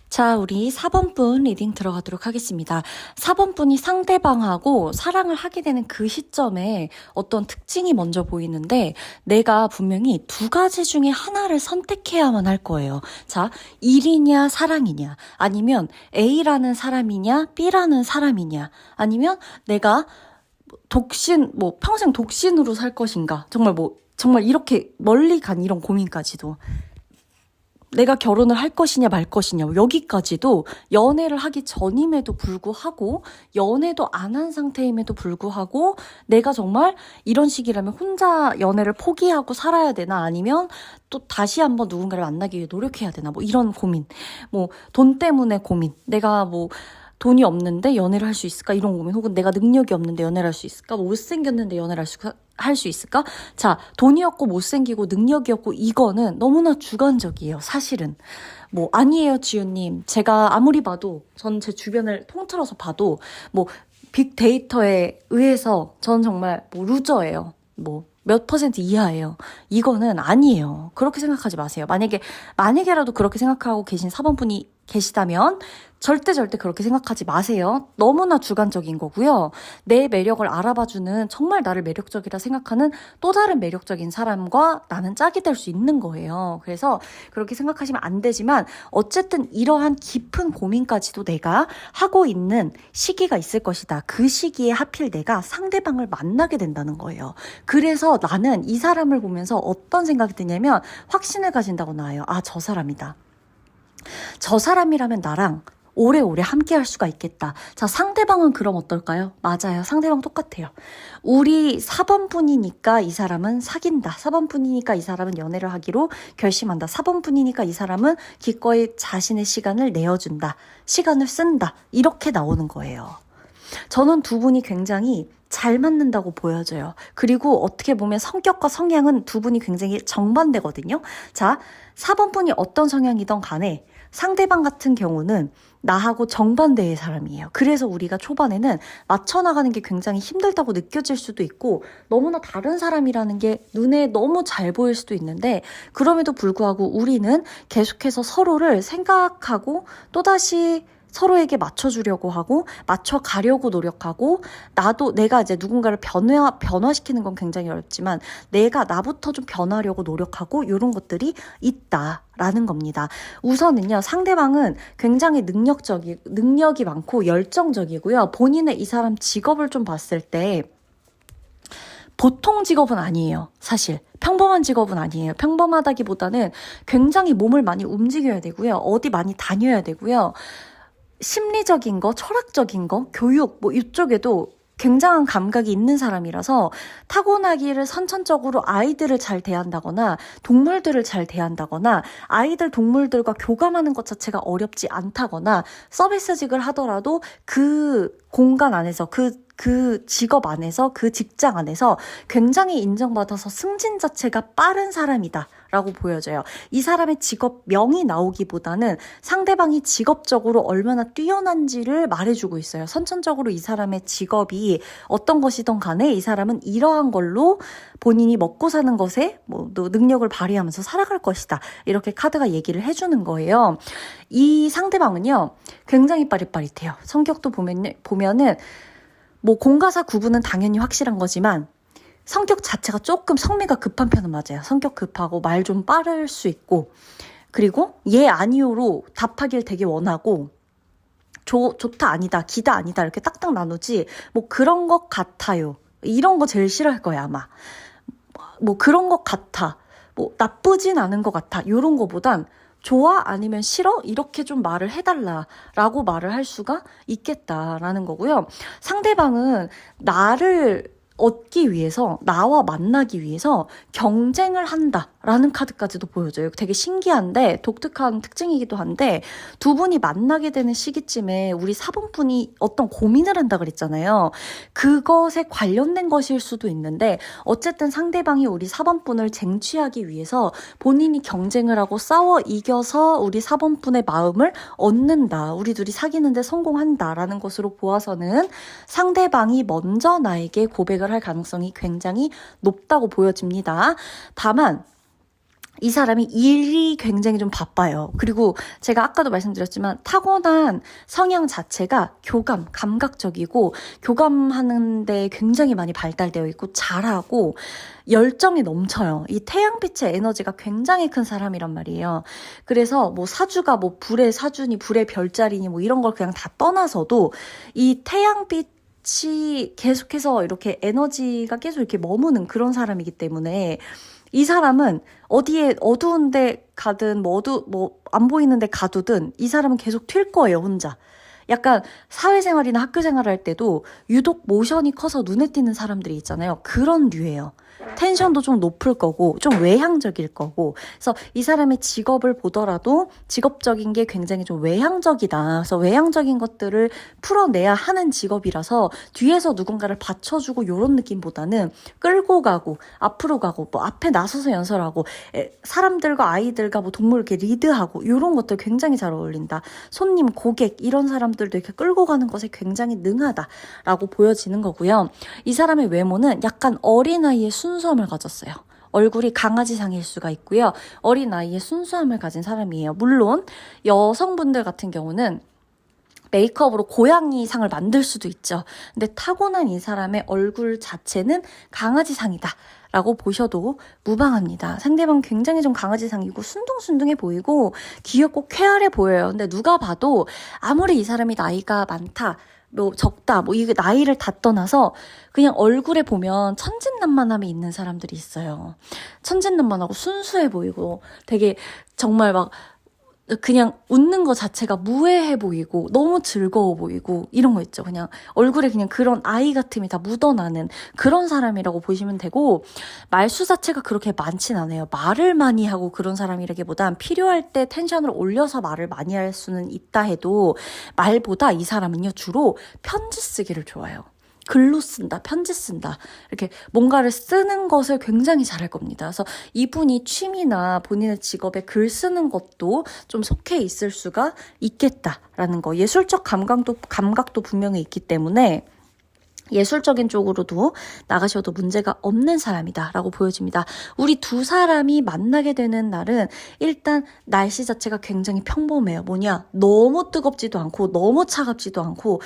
자, 우리 4번 분 리딩 들어가도록 하겠습니다. 4번 분이 상대방하고 사랑을 하게 되는 그 시점에 어떤 특징이 먼저 보이는데 내가 분명히 두 가지 중에 하나를 선택해야만 할 거예요. 자, 일이냐 사랑이냐 아니면 A라는 사람이냐 B라는 사람이냐 아니면 내가 독신, 평생 독신으로 살 것인가 정말 이렇게 멀리 간 이런 고민까지도 내가 결혼을 할 것이냐 말 것이냐 여기까지도 연애를 하기 전임에도 불구하고 연애도 안 한 상태임에도 불구하고 내가 정말 이런 식이라면 혼자 연애를 포기하고 살아야 되나 아니면 또 다시 한번 누군가를 만나기 위해 노력해야 되나 이런 고민 돈 때문에 고민 내가 돈이 없는데 연애를 할 수 있을까? 이런 고민. 혹은 내가 능력이 없는데 연애를 할 수 있을까? 못생겼는데 연애를 할 수 있을까? 자, 돈이 없고 못생기고 능력이 없고 이거는 너무나 주관적이에요. 사실은. 아니에요, 지우님. 제가 아무리 봐도 전 제 주변을 통틀어서 봐도 빅데이터에 의해서 전 정말 루저예요. 몇 퍼센트 이하예요. 이거는 아니에요. 그렇게 생각하지 마세요. 만약에라도 그렇게 생각하고 계신 4번 분이 계시다면 절대 그렇게 생각하지 마세요. 너무나 주관적인 거고요. 내 매력을 알아봐주는 정말 나를 매력적이라 생각하는 또 다른 매력적인 사람과 나는 짝이 될 수 있는 거예요. 그래서 그렇게 생각하시면 안 되지만 어쨌든 이러한 깊은 고민까지도 내가 하고 있는 시기가 있을 것이다. 그 시기에 하필 내가 상대방을 만나게 된다는 거예요. 그래서 나는 이 사람을 보면서 어떤 생각이 드냐면 확신을 가진다고 나와요. 아, 저 사람이다. 저 사람이라면 나랑 오래오래 함께 할 수가 있겠다. 자, 상대방은 그럼 어떨까요? 맞아요. 상대방 똑같아요. 우리 4번 분이니까 이 사람은 사귄다. 4번 분이니까 이 사람은 연애를 하기로 결심한다. 4번 분이니까 이 사람은 기꺼이 자신의 시간을 내어준다. 시간을 쓴다. 이렇게 나오는 거예요. 저는 두 분이 굉장히 잘 맞는다고 보여져요. 그리고 어떻게 보면 성격과 성향은 두 분이 굉장히 정반대거든요. 자, 4번 분이 어떤 성향이든 간에 상대방 같은 경우는 나하고 정반대의 사람이에요. 그래서 우리가 초반에는 맞춰나가는 게 굉장히 힘들다고 느껴질 수도 있고 너무나 다른 사람이라는 게 눈에 너무 잘 보일 수도 있는데 그럼에도 불구하고 우리는 계속해서 서로를 생각하고 또다시 서로에게 맞춰주려고 하고 맞춰가려고 노력하고 내가 이제 누군가를 변화시키는 건 굉장히 어렵지만 내가 나부터 좀 변하려고 노력하고 이런 것들이 있다라는 겁니다. 우선은요, 상대방은 굉장히 능력이 많고 열정적이고요. 본인의 이 사람 직업을 좀 봤을 때 보통 직업은 아니에요. 사실 평범한 직업은 아니에요. 평범하다기보다는 굉장히 몸을 많이 움직여야 되고요. 어디 많이 다녀야 되고요. 심리적인 거, 철학적인 거, 교육 이쪽에도 굉장한 감각이 있는 사람이라서 타고나기를 선천적으로 아이들을 잘 대한다거나 동물들을 잘 대한다거나 동물들과 교감하는 것 자체가 어렵지 않다거나 서비스직을 하더라도 그 공간 안에서 그 직업 안에서 그 직장 안에서 굉장히 인정받아서 승진 자체가 빠른 사람이다 라고 보여져요. 이 사람의 직업명이 나오기보다는 상대방이 직업적으로 얼마나 뛰어난지를 말해주고 있어요. 선천적으로 이 사람의 직업이 어떤 것이든 간에 이 사람은 이러한 걸로 본인이 먹고 사는 것에 또 능력을 발휘하면서 살아갈 것이다. 이렇게 카드가 얘기를 해주는 거예요. 이 상대방은요 굉장히 빠릿빠릿해요. 성격도 보면은 공과사 구분은 당연히 확실한 거지만 성격 자체가 조금 성미가 급한 편은 맞아요. 성격 급하고 말 좀 빠를 수 있고 그리고 예 아니요로 답하길 되게 원하고 좋다 아니다 기다 아니다 이렇게 딱딱 나누지 그런 것 같아요. 이런 거 제일 싫어할 거예요 아마. 그런 것 같아. 나쁘진 않은 것 같아. 이런 거보단 좋아 아니면 싫어? 이렇게 좀 말을 해달라라고 말을 할 수가 있겠다라는 거고요. 상대방은 나를 얻기 위해서, 나와 만나기 위해서 경쟁을 한다라는 카드까지도 보여줘요. 되게 신기한데 독특한 특징이기도 한데, 두 분이 만나게 되는 시기쯤에 우리 4번분이 어떤 고민을 한다 그랬잖아요. 그것에 관련된 것일 수도 있는데, 어쨌든 상대방이 우리 4번분을 쟁취하기 위해서 본인이 경쟁을 하고 싸워 이겨서 우리 4번분의 마음을 얻는다, 우리 둘이 사귀는데 성공한다라는 것으로 보아서는 상대방이 먼저 나에게 고백을 할 가능성이 굉장히 높다고 보여집니다. 다만 이 사람이 일이 굉장히 좀 바빠요. 그리고 제가 아까도 말씀드렸지만 타고난 성향 자체가 감각적이고 교감하는데 굉장히 많이 발달되어 있고 잘하고 열정이 넘쳐요. 이 태양빛의 에너지가 굉장히 큰 사람이란 말이에요. 그래서 뭐 사주가 뭐 불의 사주니 불의 별자리니 뭐 이런 걸 그냥 다 떠나서도 이 태양빛 계속해서 이렇게 에너지가 계속 이렇게 머무는 그런 사람이기 때문에 이 사람은 어디에 어두운 데 가든 뭐 안 보이는 데 가두든 이 사람은 계속 튈 거예요, 혼자. 약간 사회생활이나 학교생활 할 때도 유독 모션이 커서 눈에 띄는 사람들이 있잖아요. 그런 류예요. 텐션도 좀 높을 거고 좀 외향적일 거고, 그래서 이 사람의 직업을 보더라도 직업적인 게 굉장히 좀 외향적이다. 그래서 외향적인 것들을 풀어내야 하는 직업이라서 뒤에서 누군가를 받쳐주고 이런 느낌보다는 끌고 가고 앞으로 가고 뭐 앞에 나서서 연설하고 사람들과 아이들과 뭐 동물 이렇게 리드하고 이런 것들 굉장히 잘 어울린다. 손님, 고객 이런 사람들도 이렇게 끌고 가는 것에 굉장히 능하다라고 보여지는 거고요. 이 사람의 외모는 약간 어린아이의 순수함을 가졌어요. 얼굴이 강아지상일 수가 있고요. 어린아이의 순수함을 가진 사람이에요. 물론 여성분들 같은 경우는 메이크업으로 고양이상을 만들 수도 있죠. 근데 타고난 이 사람의 얼굴 자체는 강아지상이다 라고 보셔도 무방합니다. 상대방 굉장히 좀 강아지상이고 순둥순둥해 보이고 귀엽고 쾌활해 보여요. 근데 누가 봐도 아무리 이 사람이 나이가 많다, 뭐 적다, 뭐 이게 나이를 다 떠나서 그냥 얼굴에 보면 천진난만함이 있는 사람들이 있어요. 천진난만하고 순수해 보이고 되게 정말 막 그냥 웃는 거 자체가 무해해 보이고 너무 즐거워 보이고 이런 거 있죠. 그냥 얼굴에 그냥 그런 아이 같음이 다 묻어나는 그런 사람이라고 보시면 되고, 말수 자체가 그렇게 많진 않아요. 말을 많이 하고 그런 사람이라기보단 필요할 때 텐션을 올려서 말을 많이 할 수는 있다 해도 말보다 이 사람은요 주로 편지 쓰기를 좋아해요. 글로 쓴다, 편지 쓴다, 이렇게 뭔가를 쓰는 것을 굉장히 잘할 겁니다. 그래서 이분이 취미나 본인의 직업에 글 쓰는 것도 좀 속해 있을 수가 있겠다라는 거. 예술적 감각도 분명히 있기 때문에 예술적인 쪽으로도 나가셔도 문제가 없는 사람이다 라고 보여집니다. 우리 두 사람이 만나게 되는 날은 일단 날씨 자체가 굉장히 평범해요. 뭐냐, 너무 뜨겁지도 않고 너무 차갑지도 않고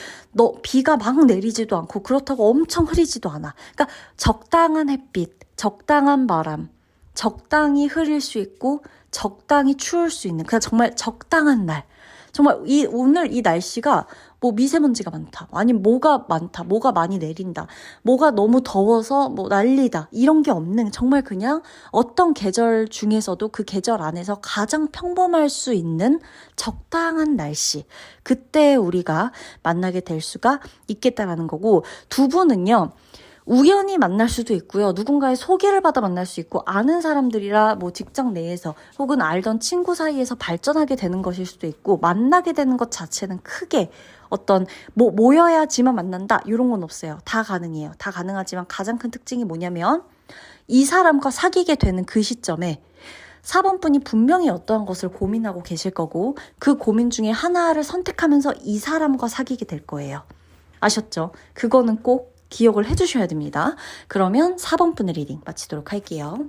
비가 막 내리지도 않고 그렇다고 엄청 흐리지도 않아. 그러니까 적당한 햇빛, 적당한 바람, 적당히 흐릴 수 있고 적당히 추울 수 있는, 그냥 정말 적당한 날. 정말 오늘 이 날씨가 뭐 미세먼지가 많다, 아니면 뭐가 많다, 뭐가 많이 내린다, 뭐가 너무 더워서 뭐 난리다, 이런 게 없는 정말 그냥 어떤 계절 중에서도 그 계절 안에서 가장 평범할 수 있는 적당한 날씨, 그때 우리가 만나게 될 수가 있겠다라는 거고, 두 분은요 우연히 만날 수도 있고요. 누군가의 소개를 받아 만날 수 있고, 아는 사람들이라 뭐 직장 내에서 혹은 알던 친구 사이에서 발전하게 되는 것일 수도 있고, 만나게 되는 것 자체는 크게 어떤 모여야지만 만난다 이런 건 없어요. 다 가능해요. 다 가능하지만 가장 큰 특징이 뭐냐면 이 사람과 사귀게 되는 그 시점에 4번 분이 분명히 어떠한 것을 고민하고 계실 거고, 그 고민 중에 하나를 선택하면서 이 사람과 사귀게 될 거예요. 아셨죠? 그거는 꼭 기억을 해주셔야 됩니다. 그러면 4번 분의 리딩 마치도록 할게요.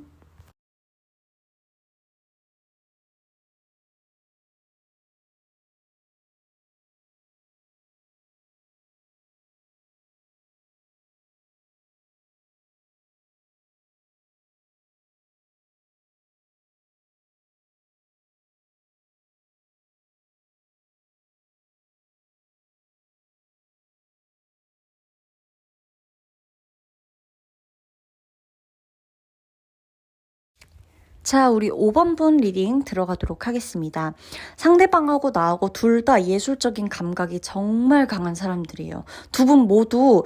자, 우리 5번 분 리딩 들어가도록 하겠습니다. 상대방하고 나하고 둘 다 예술적인 감각이 정말 강한 사람들이에요. 두 분 모두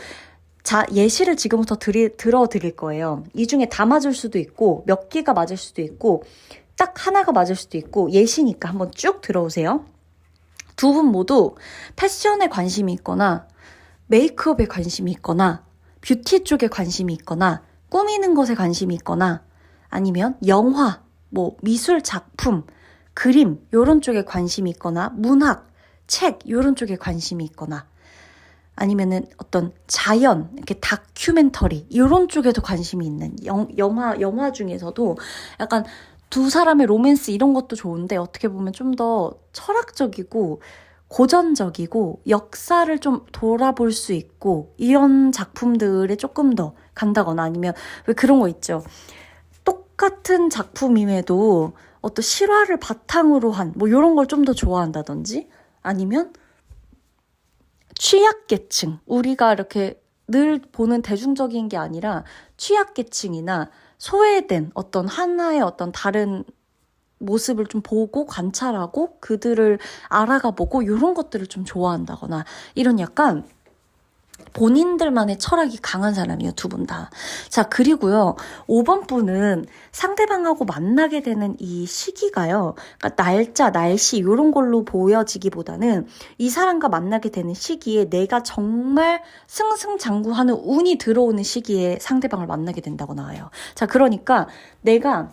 자, 예시를 지금부터 들어드릴 거예요. 이 중에 다 맞을 수도 있고, 몇 개가 맞을 수도 있고, 딱 하나가 맞을 수도 있고, 예시니까 한번 쭉 들어오세요. 두 분 모두 패션에 관심이 있거나, 메이크업에 관심이 있거나, 뷰티 쪽에 관심이 있거나, 꾸미는 것에 관심이 있거나, 아니면 영화, 뭐 미술 작품, 그림, 요런 쪽에 관심이 있거나, 문학, 책, 요런 쪽에 관심이 있거나, 아니면은 어떤 자연, 이렇게 다큐멘터리, 이런 쪽에도 관심이 있는 영화 중에서도 약간 두 사람의 로맨스 이런 것도 좋은데 어떻게 보면 좀 더 철학적이고 고전적이고 역사를 좀 돌아볼 수 있고 이런 작품들에 조금 더 간다거나 아니면 왜 그런 거 있죠. 똑같은 작품임에도 어떤 실화를 바탕으로 한 뭐 이런 걸 좀 더 좋아한다든지 아니면 취약계층, 우리가 이렇게 늘 보는 대중적인 게 아니라 취약계층이나 소외된 어떤 하나의 어떤 다른 모습을 좀 보고 관찰하고 그들을 알아가 보고 이런 것들을 좀 좋아한다거나 이런 약간 본인들만의 철학이 강한 사람이에요, 두 분 다. 자, 그리고요, 5번 분은 상대방하고 만나게 되는 이 시기가요, 그러니까 날짜, 날씨, 이런 걸로 보여지기보다는 이 사람과 만나게 되는 시기에 내가 정말 승승장구하는 운이 들어오는 시기에 상대방을 만나게 된다고 나와요. 자, 그러니까 내가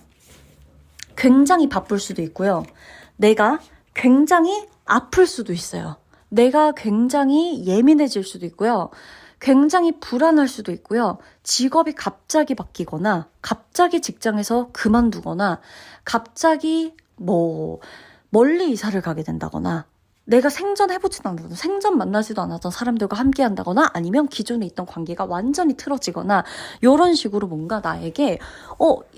굉장히 바쁠 수도 있고요. 내가 굉장히 아플 수도 있어요. 내가 굉장히 예민해질 수도 있고요. 굉장히 불안할 수도 있고요. 직업이 갑자기 바뀌거나, 갑자기 직장에서 그만두거나, 갑자기 멀리 이사를 가게 된다거나, 내가 생전 해보지도 않았던, 생전 만나지도 않았던 사람들과 함께 한다거나, 아니면 기존에 있던 관계가 완전히 틀어지거나, 이런 식으로 뭔가 나에게,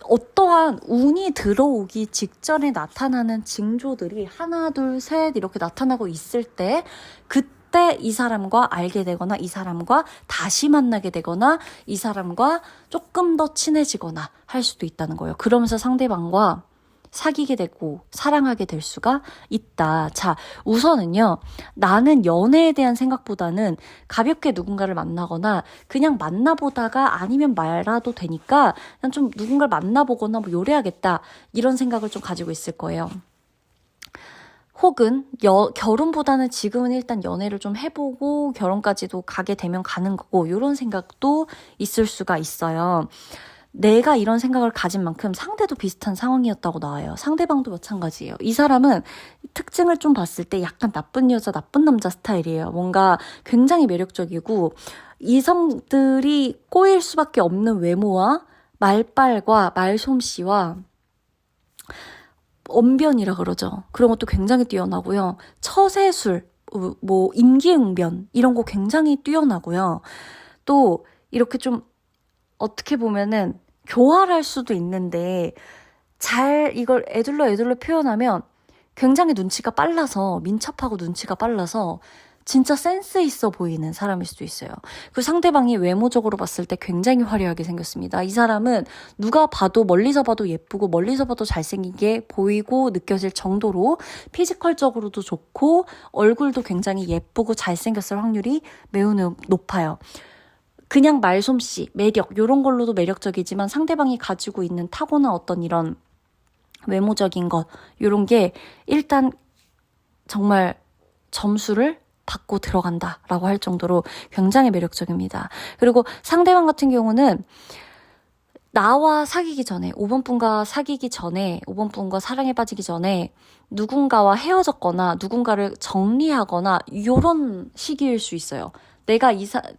어떠한 운이 들어오기 직전에 나타나는 징조들이 하나, 둘, 셋 이렇게 나타나고 있을 때, 그때 이 사람과 알게 되거나, 이 사람과 다시 만나게 되거나, 이 사람과 조금 더 친해지거나 할 수도 있다는 거예요. 그러면서 상대방과 사귀게 되고 사랑하게 될 수가 있다. 자, 우선은요. 나는 연애에 대한 생각보다는 가볍게 누군가를 만나거나 그냥 만나보다가 아니면 말아도 되니까 그냥 좀 누군가를 만나보거나 뭐 요래하겠다. 이런 생각을 좀 가지고 있을 거예요. 혹은 결혼보다는 지금은 일단 연애를 좀 해보고 결혼까지도 가게 되면 가는 거고 이런 생각도 있을 수가 있어요. 내가 이런 생각을 가진 만큼 상대도 비슷한 상황이었다고 나와요. 상대방도 마찬가지예요. 이 사람은 특징을 좀 봤을 때 약간 나쁜 여자, 나쁜 남자 스타일이에요. 뭔가 굉장히 매력적이고 이성들이 꼬일 수밖에 없는 외모와 말빨과 말솜씨와 언변이라 그러죠. 그런 것도 굉장히 뛰어나고요. 처세술, 뭐 임기응변 이런 거 굉장히 뛰어나고요. 또 이렇게 좀 어떻게 보면은 교활할 수도 있는데 잘 이걸 애들러 표현하면 굉장히 눈치가 빨라서 민첩하고 눈치가 빨라서 진짜 센스 있어 보이는 사람일 수도 있어요. 그 상대방이 외모적으로 봤을 때 굉장히 화려하게 생겼습니다. 이 사람은 누가 봐도 멀리서 봐도 예쁘고 멀리서 봐도 잘생긴 게 보이고 느껴질 정도로 피지컬적으로도 좋고 얼굴도 굉장히 예쁘고 잘생겼을 확률이 매우 높아요. 그냥 말솜씨, 매력 이런 걸로도 매력적이지만 상대방이 가지고 있는 타고난 어떤 이런 외모적인 것 이런 게 일단 정말 점수를 받고 들어간다라고 할 정도로 굉장히 매력적입니다. 그리고 상대방 같은 경우는 나와 사귀기 전에 5번 분과 사귀기 전에 5번 분과 사랑에 빠지기 전에 누군가와 헤어졌거나 누군가를 정리하거나 이런 시기일 수 있어요. 내가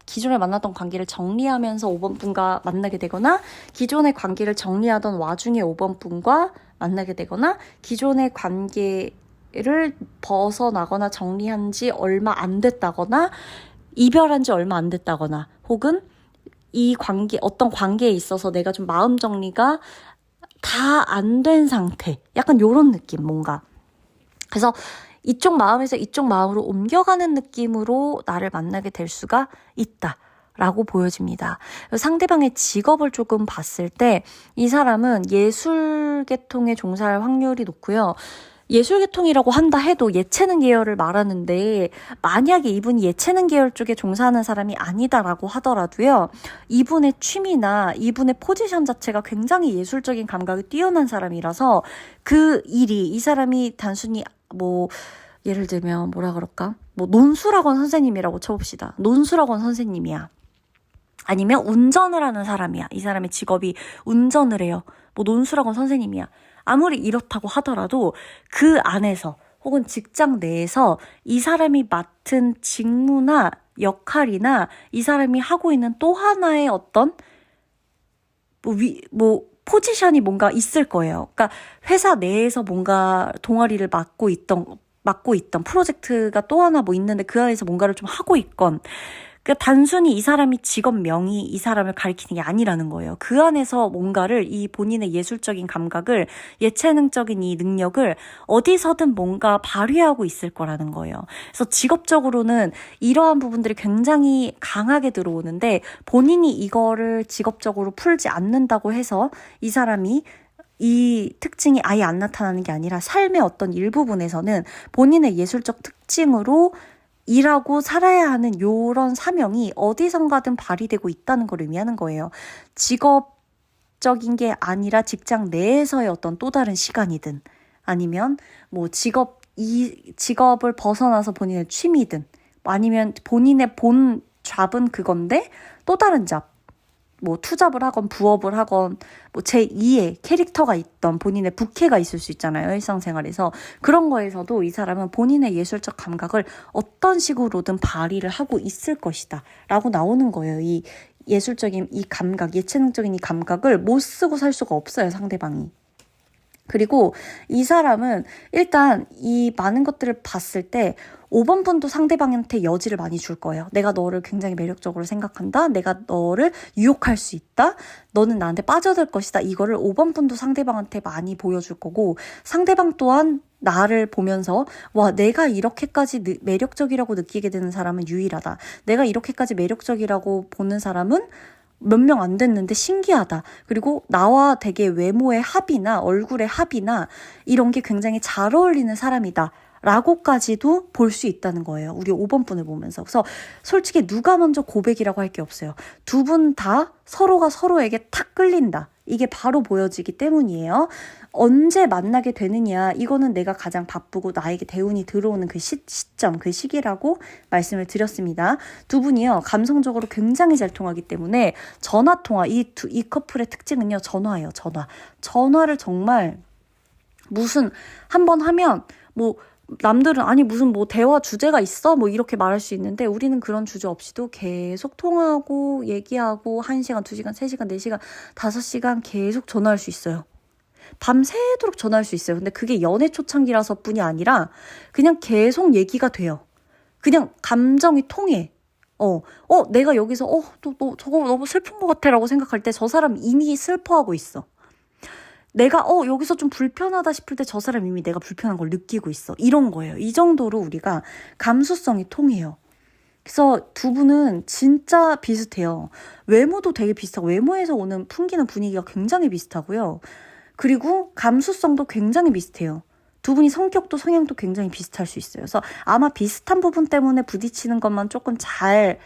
기존에 만났던 관계를 정리하면서 5번 분과 만나게 되거나 기존의 관계를 정리하던 와중에 5번 분과 만나게 되거나 기존의 관계를 벗어나거나 정리한 지 얼마 안 됐다거나 이별한 지 얼마 안 됐다거나 혹은 이 관계 어떤 관계에 있어서 내가 좀 마음 정리가 다 안 된 상태 약간 요런 느낌 뭔가 그래서 이쪽 마음에서 이쪽 마음으로 옮겨가는 느낌으로 나를 만나게 될 수가 있다라고 보여집니다. 상대방의 직업을 조금 봤을 때 이 사람은 예술 계통에 종사할 확률이 높고요. 예술계통이라고 한다 해도 예체능 계열을 말하는데 만약에 이분이 예체능 계열 쪽에 종사하는 사람이 아니다라고 하더라도요. 이분의 취미나 이분의 포지션 자체가 굉장히 예술적인 감각이 뛰어난 사람이라서 그 일이 이 사람이 단순히 뭐 예를 들면 뭐라 그럴까? 뭐 논술학원 선생님이라고 쳐봅시다. 논술학원 선생님이야. 아니면 운전을 하는 사람이야. 이 사람의 직업이 운전을 해요. 뭐 논술학원 선생님이야. 아무리 이렇다고 하더라도 그 안에서 혹은 직장 내에서 이 사람이 맡은 직무나 역할이나 이 사람이 하고 있는 또 하나의 어떤 포지션이 뭔가 있을 거예요. 그러니까 회사 내에서 뭔가 동아리를 맡고 있던 프로젝트가 또 하나 뭐 있는데 그 안에서 뭔가를 좀 하고 있건 그러니까 단순히 이 사람이 직업명이 이 사람을 가리키는 게 아니라는 거예요. 그 안에서 뭔가를 이 본인의 예술적인 감각을 예체능적인 이 능력을 어디서든 뭔가 발휘하고 있을 거라는 거예요. 그래서 직업적으로는 이러한 부분들이 굉장히 강하게 들어오는데 본인이 이거를 직업적으로 풀지 않는다고 해서 이 사람이 이 특징이 아예 안 나타나는 게 아니라 삶의 어떤 일부분에서는 본인의 예술적 특징으로 일하고 살아야 하는 요런 사명이 어디선가든 발휘되고 있다는 걸 의미하는 거예요. 직업적인 게 아니라 직장 내에서의 어떤 또 다른 시간이든 아니면 뭐 직업을 벗어나서 본인의 취미든 아니면 본인의 본 잡은 그건데 또 다른 잡 뭐 투잡을 하건 부업을 하건 뭐 제2의 캐릭터가 있던 본인의 부캐가 있을 수 있잖아요. 일상생활에서. 그런 거에서도 이 사람은 본인의 예술적 감각을 어떤 식으로든 발휘를 하고 있을 것이다 라고 나오는 거예요. 이 예술적인 이 감각, 예체능적인 이 감각을 못 쓰고 살 수가 없어요. 상대방이. 그리고 이 사람은 일단 이 많은 것들을 봤을 때 5번 분도 상대방한테 여지를 많이 줄 거예요. 내가 너를 굉장히 매력적으로 생각한다. 내가 너를 유혹할 수 있다. 너는 나한테 빠져들 것이다. 이거를 5번 분도 상대방한테 많이 보여줄 거고 상대방 또한 나를 보면서 와 내가 이렇게까지 매력적이라고 느끼게 되는 사람은 유일하다. 내가 이렇게까지 매력적이라고 보는 사람은 몇 명 안 됐는데 신기하다. 그리고 나와 되게 외모의 합이나 얼굴의 합이나 이런 게 굉장히 잘 어울리는 사람이다. 라고까지도 볼 수 있다는 거예요. 우리 5번 분을 보면서. 그래서 솔직히 누가 먼저 고백이라고 할 게 없어요. 두 분 다 서로가 서로에게 탁 끌린다. 이게 바로 보여지기 때문이에요. 언제 만나게 되느냐 이거는 내가 가장 바쁘고 나에게 대운이 들어오는 그 시점 그 시기라고 말씀을 드렸습니다. 두 분이요 감성적으로 굉장히 잘 통하기 때문에 전화통화 이 커플의 특징은요 전화예요. 전화를 정말 무슨 한번 하면 뭐 남들은 아니 무슨 뭐 대화 주제가 있어? 뭐 이렇게 말할 수 있는데 우리는 그런 주제 없이도 계속 통화하고 얘기하고 1시간, 2시간, 3시간, 4시간, 5시간 계속 전화할 수 있어요. 밤새도록 전화할 수 있어요. 근데 그게 연애 초창기라서 뿐이 아니라 그냥 계속 얘기가 돼요. 그냥 감정이 통해. 내가 여기서 너 저거 너무 슬픈 것 같아 라고 생각할 때 저 사람 이미 슬퍼하고 있어. 내가 여기서 좀 불편하다 싶을 때 저 사람 이미 내가 불편한 걸 느끼고 있어. 이런 거예요. 이 정도로 우리가 감수성이 통해요. 그래서 두 분은 진짜 비슷해요. 외모도 되게 비슷하고 외모에서 오는 풍기는 분위기가 굉장히 비슷하고요. 그리고 감수성도 굉장히 비슷해요. 두 분이 성격도 성향도 굉장히 비슷할 수 있어요. 그래서 아마 비슷한 부분 때문에 부딪히는 것만 조금 잘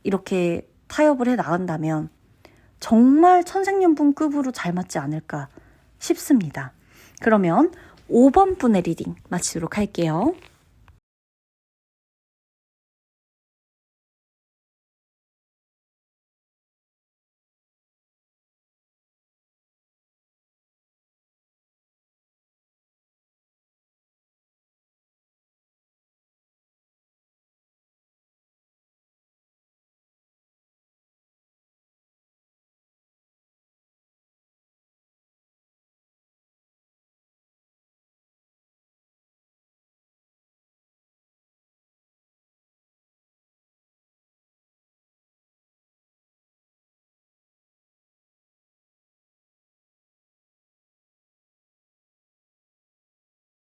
이렇게 타협을 해 나간다면 정말 천생연분급으로 잘 맞지 않을까 싶습니다. 그러면 5번 분의 리딩 마치도록 할게요.